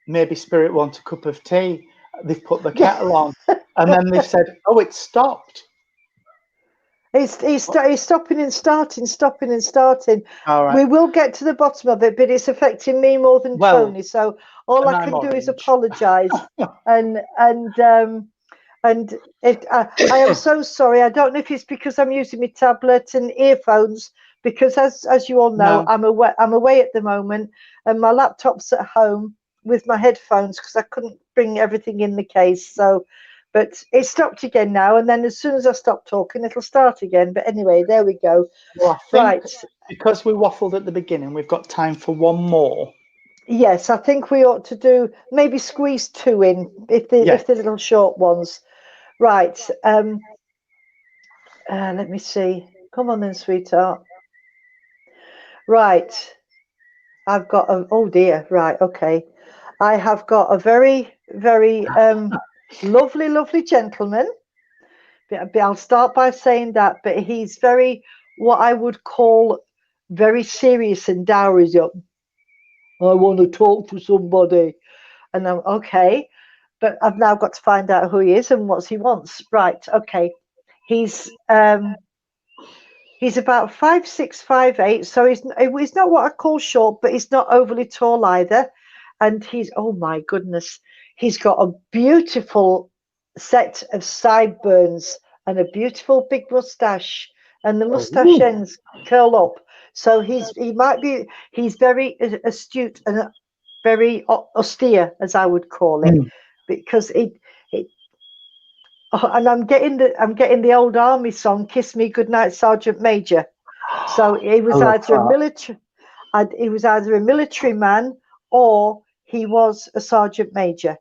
maybe Spirit want a cup of tea. They've put the kettle on, and then they've said, "Oh, it stopped." It's stopping and starting. All right. We will get to the bottom of it, but it's affecting me more than Tony. So all I can do is apologise. and I am so sorry. I don't know if it's because I'm using my tablet and earphones, because as you all know, I'm away at the moment, and my laptop's at home with my headphones because I couldn't bring everything in the case. So. But it stopped again now, and then as soon as I stop talking, it'll start again. But anyway, there we go. Well, I think because we waffled at the beginning, we've got time for one more. Yes, I think we ought to do maybe squeeze two in if the little short ones. Right. Let me see. Come on then, sweetheart. Right. I've got oh dear. Right. Okay. I have got a very, very lovely gentleman. But I'll start by saying that. But he's very, what I would call, very serious and dour. Is up. I want to talk to somebody, and I'm okay. But I've now got to find out who he is and what he wants. Right? Okay. He's about 5'6", 5'8", so he's not what I call short, but he's not overly tall either. And he's, oh my goodness, he's got a beautiful set of sideburns and a beautiful big mustache, and the mustache ends curl up. So he's very astute and very austere, as I would call it, because and I'm getting the old army song, "Kiss Me Goodnight, Sergeant Major." So he was either a military man or he was a sergeant major.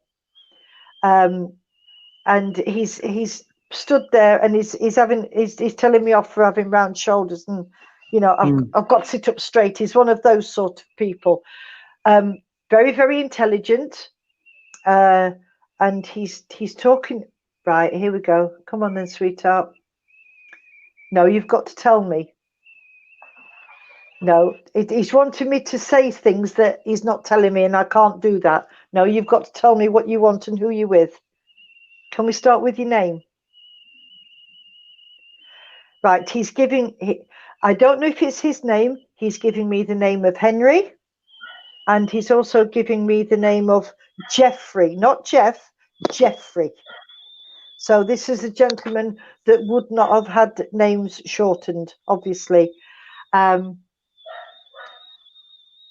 And he's stood there and he's telling me off for having round shoulders, and you know, I've got to sit up straight. He's one of those sort of people. Very, very intelligent. And he's talking. Right, here we go. Come on then, sweetheart. No, you've got to tell me. No, he's wanting me to say things that he's not telling me, and I can't do that. No, you've got to tell me what you want and who you're with. Can we start with your name? Right, he's giving, I don't know if it's his name. He's giving me the name of Henry. And he's also giving me the name of Jeffrey, not Jeff, Jeffrey. So this is a gentleman that would not have had names shortened, obviously.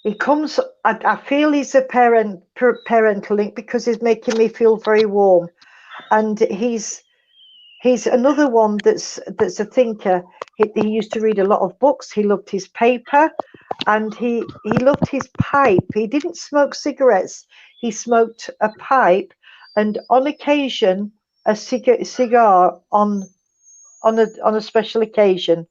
He comes, I feel he's a parental link because he's making me feel very warm. And he's another one that's a thinker. He used to read a lot of books. He loved his paper, and he loved his pipe. He didn't smoke cigarettes. He smoked a pipe, and on occasion a cigar on a special occasion.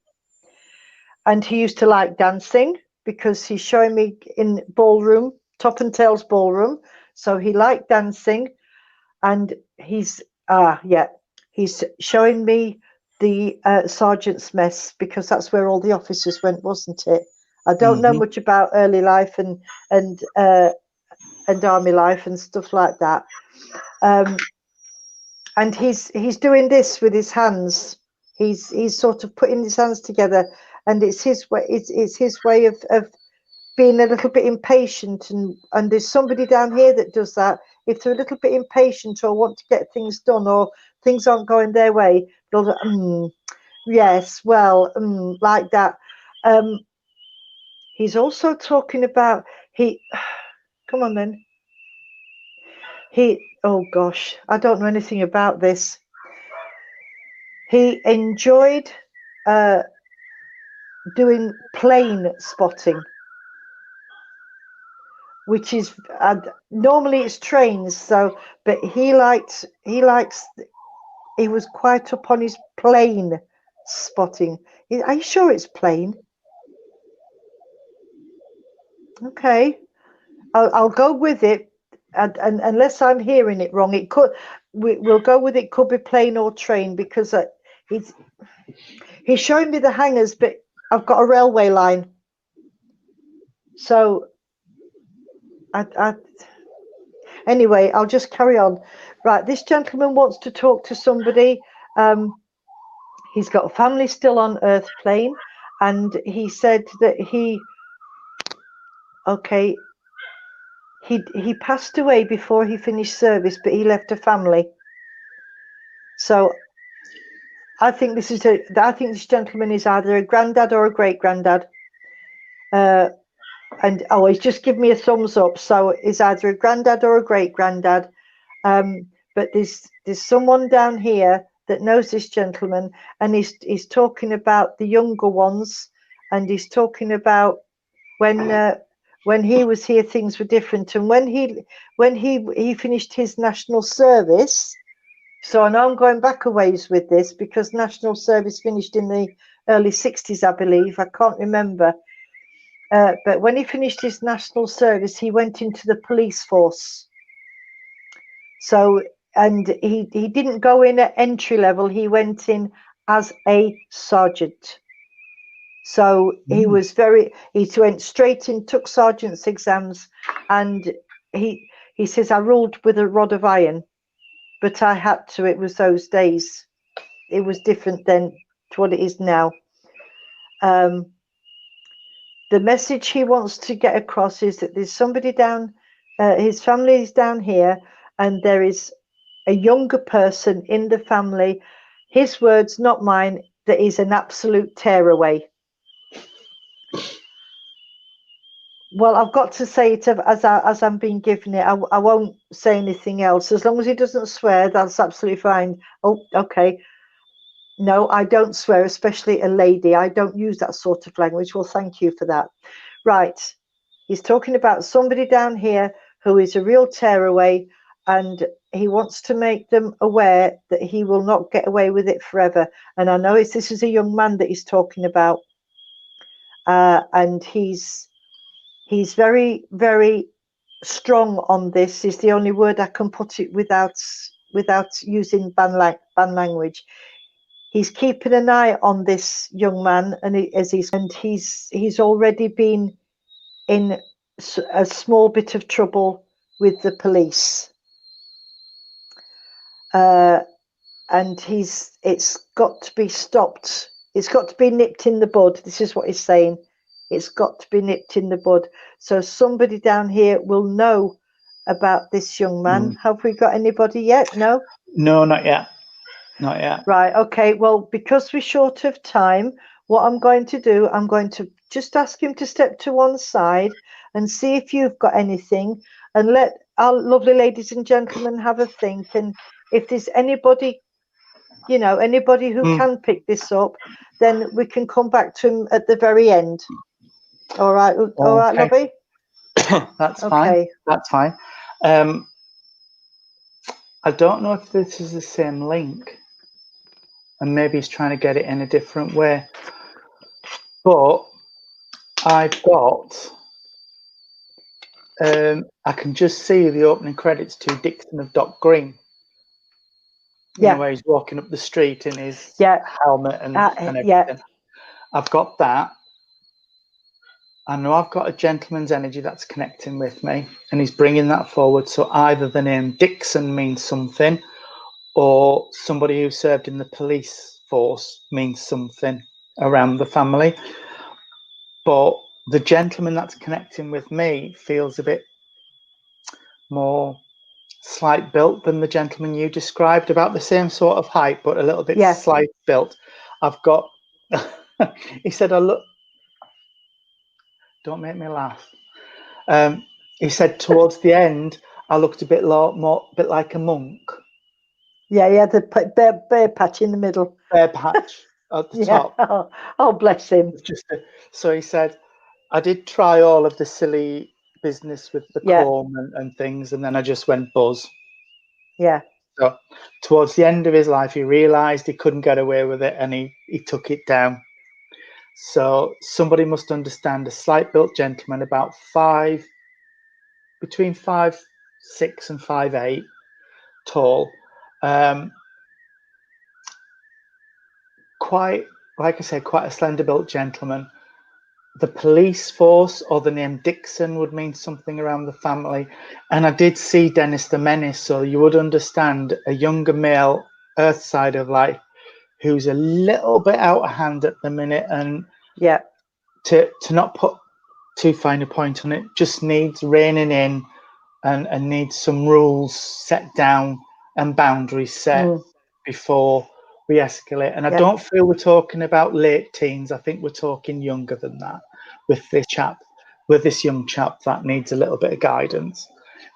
And he used to like dancing because he's showing me in ballroom, Top and Tails ballroom. So he liked dancing, and he's showing me the sergeant's mess because that's where all the officers went, wasn't it? I don't know much about early life and army life and stuff like that. And he's doing this with his hands. He's sort of putting his hands together, and it's his way. It's his way of being a little bit impatient. And there's somebody down here that does that. If they're a little bit impatient or want to get things done or things aren't going their way, they'll go, yes, well, like that. He's also talking about come on then. Oh gosh, I don't know anything about this. He enjoyed doing plane spotting, which is normally it's trains. So, but he was quite up on his plane spotting. Are you sure it's plane? Okay, I'll go with it. And unless I'm hearing it wrong, it could. We'll go with it. Could be plane or train because he's showing me the hangars, but I've got a railway line. So, anyway, I'll just carry on. Right, this gentleman wants to talk to somebody. He's got a family still on Earth plane, and he said that he passed away before he finished service, but he left a family. So I think this gentleman is either a granddad or a great granddad. And he's just given me a thumbs up. So it's either a granddad or a great granddad. But there's someone down here that knows this gentleman, and he's talking about the younger ones, and he's talking about when he was here, things were different, and when he finished his national service. So I know I'm going back a ways with this because national service finished in the early 60s, I believe. I can't remember. But when he finished his national service, he went into the police force. So, and he didn't go in at entry level. He went in as a sergeant. So he went straight in, took sergeant's exams, and he says, I ruled with a rod of iron, but I had to. It was those days. It was different then to what it is now. The message he wants to get across is that there's somebody down, his family is down here, and there is a younger person in the family, his words, not mine, that is an absolute tearaway. Well, I've got to say it as I'm being given it. I won't say anything else. As long as he doesn't swear, that's absolutely fine. Oh, okay. No, I don't swear, especially a lady. I don't use that sort of language. Well, thank you for that. Right. He's talking about somebody down here who is a real tearaway, and he wants to make them aware that he will not get away with it forever. And I know this is a young man that he's talking about, and he's very, very strong on this. Is the only word I can put it without using ban language. He's keeping an eye on this young man, and he's already been in a small bit of trouble with the police. And it's got to be stopped. It's got to be nipped in the bud. This is what he's saying. It's got to be nipped in the bud. So somebody down here will know about this young man. Have we got anybody yet? No? No, not yet. Not yet. Right, okay. Well, because we're short of time, what I'm going to do, I'm going to just ask him to step to one side and see if you've got anything, and let our lovely ladies and gentlemen have a think. And if there's anybody, anybody who can pick this up, then we can come back to him at the very end. All right, all right, lovey? That's fine. That's fine. I don't know if this is the same link, and maybe he's trying to get it in a different way. But I've got, I can just see the opening credits to Dixon of Dock Green. You know, where he's walking up the street in his helmet and everything. Yeah. I've got that. I know I've got a gentleman's energy that's connecting with me, and he's bringing that forward. So either the name Dixon means something, or somebody who served in the police force means something around the family. But the gentleman that's connecting with me feels a bit more slight built than the gentleman you described, about the same sort of height, but a little bit slight built. I've got, he said, I look, don't make me laugh. He said towards the end, I looked a bit bit like a monk. Yeah, the bare patch in the middle. Bare patch at the top. Oh, bless him. So he said, I did try all of the silly business with the comb and things, and then I just went buzz. Yeah. So towards the end of his life, he realized he couldn't get away with it, and he took it down. So somebody must understand, a slight built gentleman, about between 5'6" and 5'8" tall, quite, like I said, quite a slender built gentleman. The police force or the name Dixon would mean something around the family. And I did see Dennis the Menace, so you would understand a younger male, earth side of life, who's a little bit out of hand at the minute, and to not put too fine a point on it, just needs reining in and needs some rules set down and boundaries set before we escalate. And I don't feel we're talking about late teens. I think we're talking younger than that with this young chap that needs a little bit of guidance.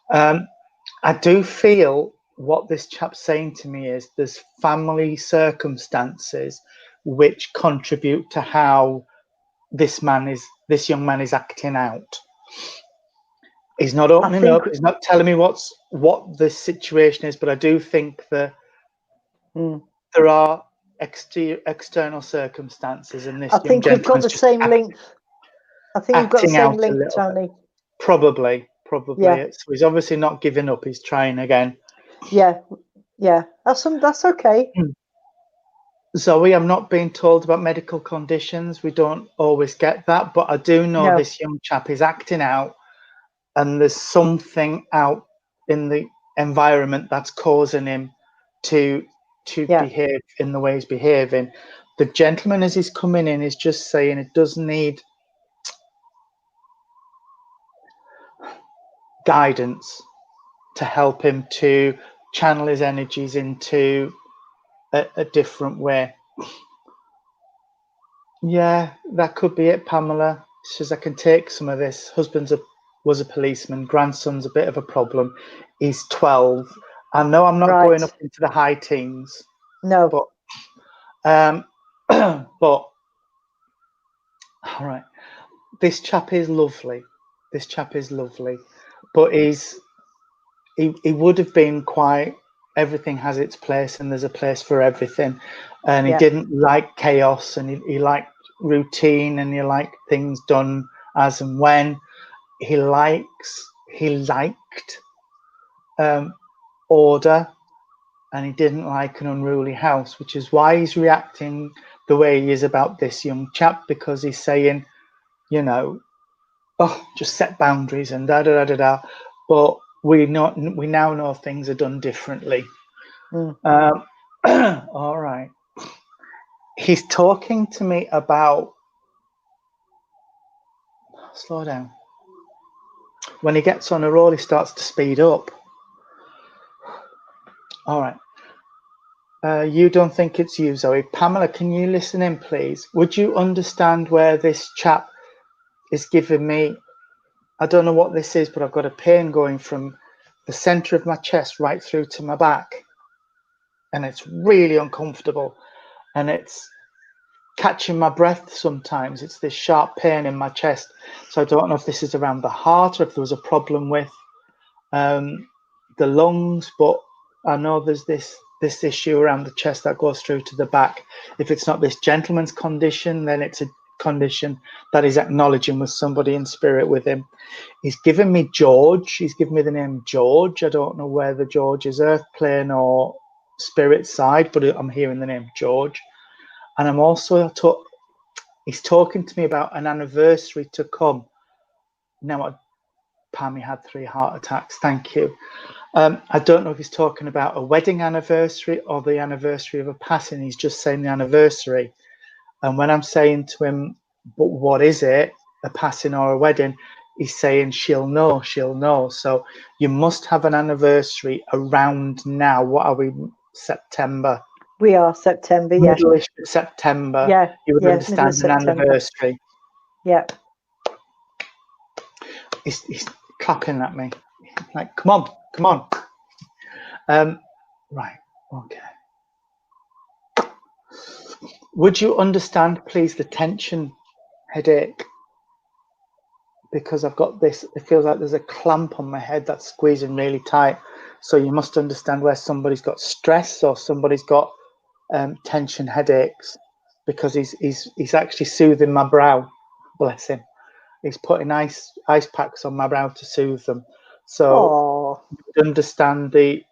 I do feel what this chap's saying to me is there's family circumstances which contribute to how this young man is acting out. He's not opening up. He's not telling me what the situation is, but I do think that there are external circumstances in this. I think we've got the same link. I think we've got the same link, Tony. Probably. Yeah. So he's obviously not giving up. He's trying again. Yeah. That's okay. Zoe, I'm not being told about medical conditions. We don't always get that, but I do know this young chap is acting out, and there's something out in the environment that's causing him to behave in the way he's behaving. The gentleman, as he's coming in, is just saying it does need guidance to help him to channel his energies into a different way. Yeah, that could be it, Pamela. She says, I can take some of this. Husband was a policeman. Grandson's a bit of a problem. He's 12. I know I'm not going up into the high teens. No. But, but all right. This chap is lovely. this chap is lovely, but he would have been quite, everything has its place and there's a place for everything. And he didn't like chaos, and he liked routine, and he liked things done as and when. He liked order, and he didn't like an unruly house, which is why he's reacting the way he is about this young chap, because he's saying, you know, oh, just set boundaries and da da da da da. But we now know things are done differently. All right. He's talking to me about, slow down. When he gets on a roll, he starts to speed up. All right. You don't think it's you, Zoe. Pamela, can you listen in, please? Would you understand where this chap is giving me, I don't know what this is, but I've got a pain going from the center of my chest right through to my back. And it's really uncomfortable. And it's catching my breath sometimes. It's this sharp pain in my chest. So I don't know if this is around the heart or if there was a problem with the lungs, but I know there's this issue around the chest that goes through to the back. If it's not this gentleman's condition, then it's a condition that he's acknowledging with somebody in spirit with him. He's given me George. He's given me the name George. I don't know whether George is earth plane or spirit side, but I'm hearing the name George. And I'm also he's talking to me about an anniversary to come. Now, Pammy had 3 heart attacks. Thank you. I don't know if he's talking about a wedding anniversary or the anniversary of a passing. He's just saying the anniversary. And when I'm saying to him, but what is it, a passing or a wedding? He's saying, she'll know, she'll know. So you must have an anniversary around now. What are we, September? We are September, yeah. Middle-ish September. Yeah. You would understand an anniversary. Yeah. He's clapping at me. Like, come on, come on. Right, okay. Would you understand, please, the tension headache? Because I've got this, it feels like there's a clamp on my head that's squeezing really tight. So you must understand where somebody's got stress or somebody's got tension headaches, because he's actually soothing my brow. Bless him. He's putting ice packs on my brow to soothe them. So you would understand the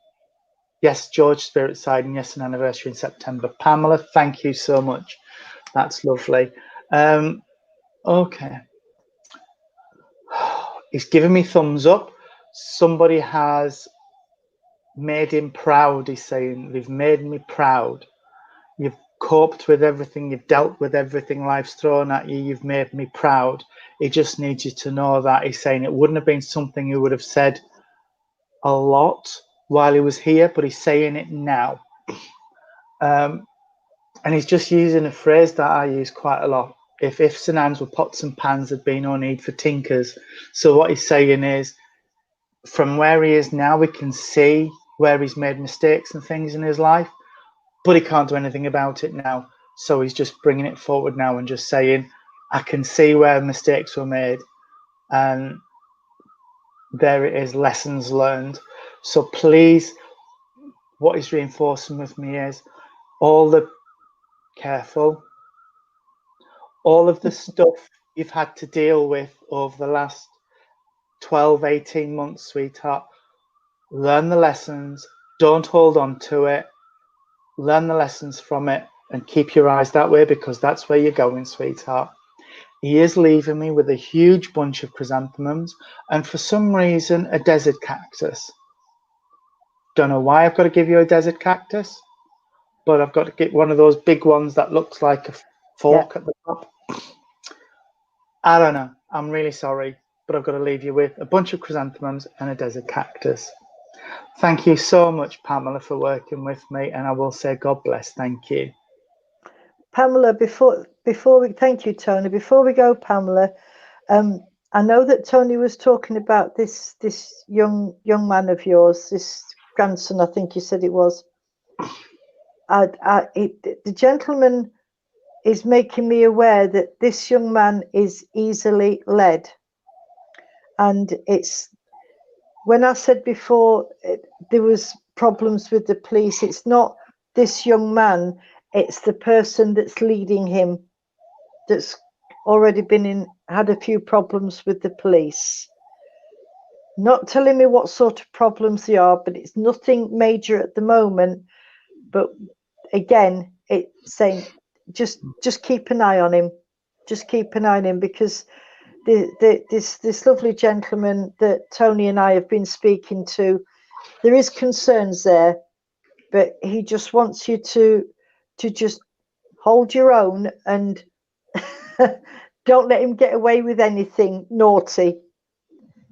yes, George spirit side, and yes, an anniversary in September. Pamela, thank you so much. That's lovely. Okay. He's given me thumbs up. Somebody has made him proud. He's saying, they've made me proud. You've coped with everything. You've dealt with everything life's thrown at you. You've made me proud. He just needs you to know that. He's saying it wouldn't have been something he would have said a lot while he was here, but he's saying it now. And he's just using a phrase that I use quite a lot. If ifs and ands were pots and pans, there'd be no need for tinkers. So what he's saying is, from where he is now, we can see where he's made mistakes and things in his life, but he can't do anything about it now. So he's just bringing it forward now and just saying, I can see where mistakes were made, and there it is, lessons learned. So please, what he's reinforcing with me is all the all of the stuff you've had to deal with over the last 12, 18 months, sweetheart. Learn the lessons. Don't hold on to it. Learn the lessons from it and keep your eyes that way, because that's where you're going, sweetheart. He is leaving me with a huge bunch of chrysanthemums and for some reason a desert cactus. Don't know why I've got to give you a desert cactus, but I've got to get one of those big ones that looks like a fork at the top. I don't know. I'm really sorry, but I've got to leave you with a bunch of chrysanthemums and a desert cactus. Thank you so much, Pamela, for working with me, and I will say God bless. Thank you. Pamela, before we thank you, Tony. Before we go, Pamela, I know that Tony was talking about this young man of yours, this grandson, I think you said it was. The gentleman is making me aware that this young man is easily led, And it's, when I said before there was problems with the police, it's not this young man, it's the person that's leading him that's already had a few problems with the police. Not telling me what sort of problems they are, but it's nothing major at the moment. But again, it's saying just keep an eye on him. Just keep an eye on him, because this lovely gentleman that Tony and I have been speaking to, there is concerns there, but he just wants you to just hold your own and don't let him get away with anything naughty,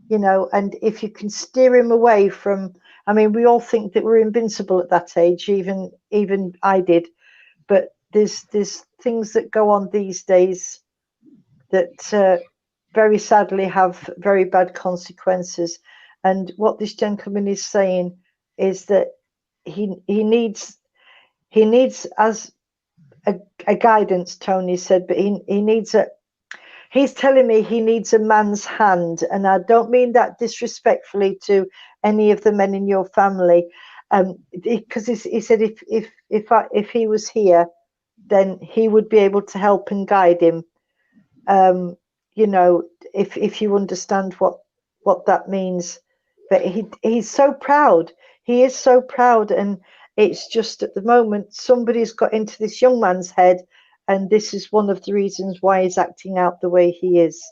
you know. And if you can steer him away from, I mean, we all think that we're invincible at that age, even I did, but there's things that go on these days that very sadly have very bad consequences. And what this gentleman is saying is that he needs as a guidance, Tony said, but he needs he's telling me he needs a man's hand, and I don't mean that disrespectfully to any of the men in your family, because he said if he was here, then he would be able to help and guide him. You know, if you understand what that means. But he's so proud. He is so proud, and it's just at the moment somebody's got into this young man's head, and this is one of the reasons why he's acting out the way he is,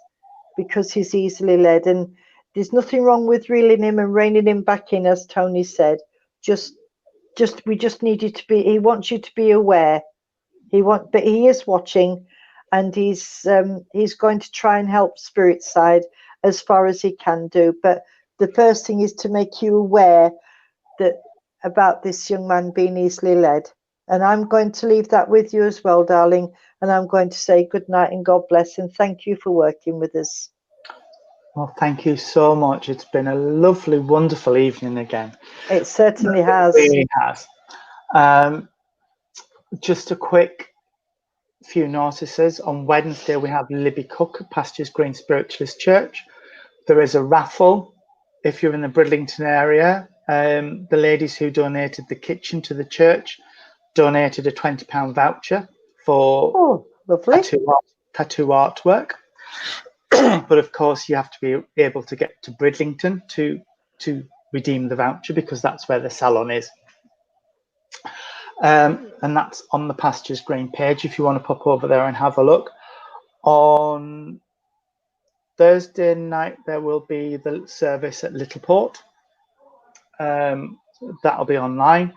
because he's easily led. And there's nothing wrong with reeling him and reining him back in, as Tony said. We just need you to be. He wants you to be aware. But he is watching, and he's going to try and help Spirit Side as far as he can do. But the first thing is to make you aware about this young man being easily led. And I'm going to leave that with you as well, darling. And I'm going to say good night and God bless, and thank you for working with us. Well, thank you so much. It's been a lovely, wonderful evening again. It certainly has. It really has. Just a quick few notices. On Wednesday, we have Libby Cook at Pastures Green Spiritualist Church. There is a raffle if you're in the Bridlington area. The ladies who donated the kitchen to the church donated a £20 voucher for tattoo artwork. But of course, you have to be able to get to Bridlington to redeem the voucher, because that's where the salon is. And that's on the Pastures Green page if you want to pop over there and have a look. On Thursday night, there will be the service at Littleport. That'll be online.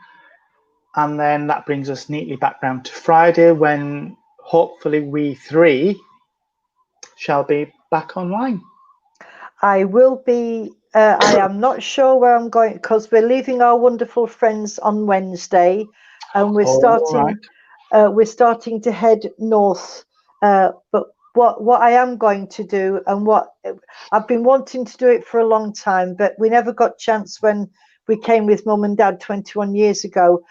And then that brings us neatly back round to Friday, when hopefully we three shall be back online. I will be. I am not sure where I'm going, because we're leaving our wonderful friends on Wednesday, and we're starting. Right. We're starting to head north. But what I am going to do, and what I've been wanting to do it for a long time, but we never got chance when we came with Mum and Dad 21 years ago.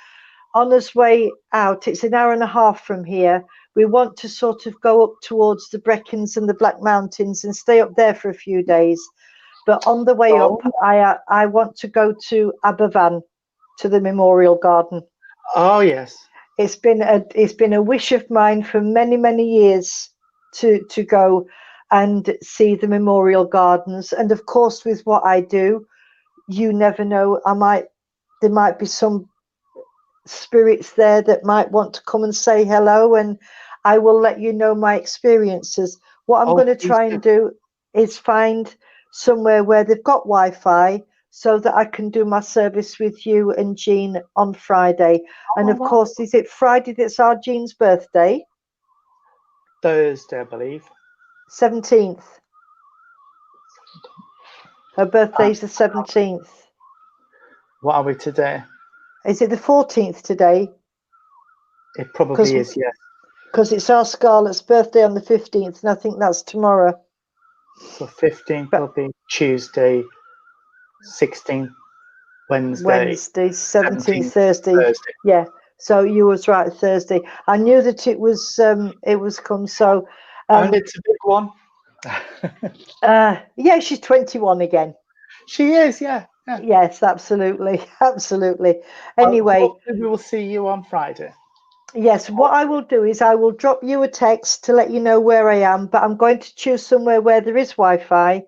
On us way out, it's an hour and a half from here. We want to sort of go up towards the Brecons and the Black Mountains and stay up there for a few days. But on the way up, I want to go to Aberfan, to the Memorial Garden. Oh yes, it's been a wish of mine for many, many years to go and see the Memorial Gardens. And of course, with what I do, you never know. There might be some spirits there that might want to come and say hello, and I will let you know my experiences. What I'm going to try and do is find somewhere where they've got Wi-Fi, so that I can do my service with you and Jean on Friday. And of course, is it Friday that's our Jean's birthday? Thursday, I believe. 17th. Her birthday's the 17th. What are we today? Is it the 14th today? It probably is, yes. Because it's our Scarlett's birthday on the 15th, and I think that's tomorrow. So 15th will be Tuesday, 16th Wednesday, 17th Thursday. Yeah. So you was right, Thursday. I knew that it was come. So and it's a big one. Yeah, she's 21 again. She is, yeah. Yes, absolutely, absolutely. Anyway, hopefully we will see you on Friday. Yes, what I will do is I will drop you a text to let you know where I am, but I'm going to choose somewhere where there is Wi-Fi.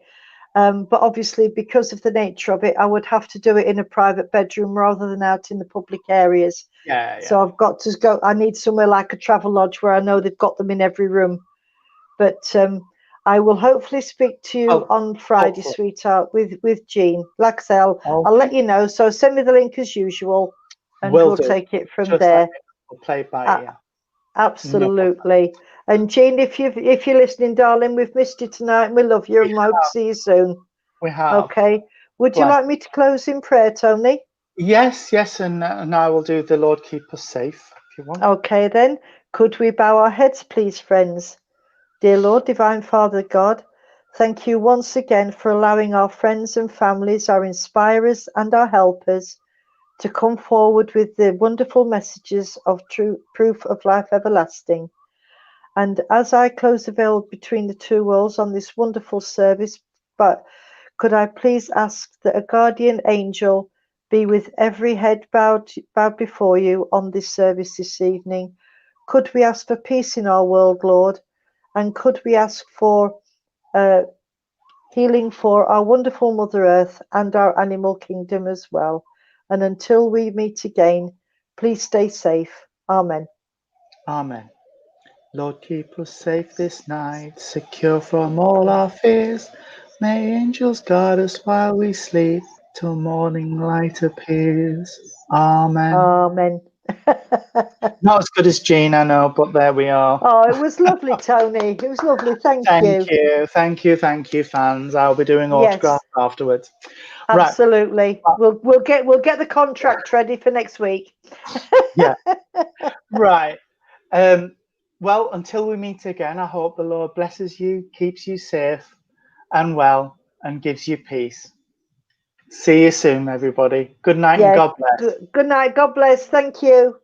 But obviously, because of the nature of it, I would have to do it in a private bedroom rather than out in the public areas. Yeah. So I've got to go. I need somewhere like a travel lodge where I know they've got them in every room. But I will hopefully speak to you on Friday, sweetheart, with Jean. Like I say, I'll let you know. So send me the link as usual, and we'll take it from there. We'll play it by ear. Absolutely. No. And Jean, if you're listening, darling, we've missed you tonight, and we love you, and we hope to see you soon. We have. Okay. Would you like me to close in prayer, Tony? Yes, and I will do the Lord keep us safe, if you want. Okay, then. Could we bow our heads, please, friends? Dear Lord, Divine Father God, thank you once again for allowing our friends and families, our inspirers and our helpers, to come forward with the wonderful messages of true proof of life everlasting. And as I close the veil between the two worlds on this wonderful service, but could I please ask that a guardian angel be with every head bowed before you on this service this evening? Could we ask for peace in our world, Lord? And could we ask for healing for our wonderful Mother Earth and our animal kingdom as well? And until we meet again, please stay safe. Amen. Amen. Lord, keep us safe this night, secure from all our fears. May angels guard us while we sleep, till morning light appears. Amen. Amen. Not as good as Jean, I know, but there we are. Oh, it was lovely, Tony. It was lovely. Thank you. Thank you, fans. I'll be doing autographs afterwards. Absolutely. Right. We'll get the contract ready for next week. Yeah. Right. Well, until we meet again, I hope the Lord blesses you, keeps you safe and well, and gives you peace. See you soon, everybody. Good night and God bless. Good night. God bless. Thank you.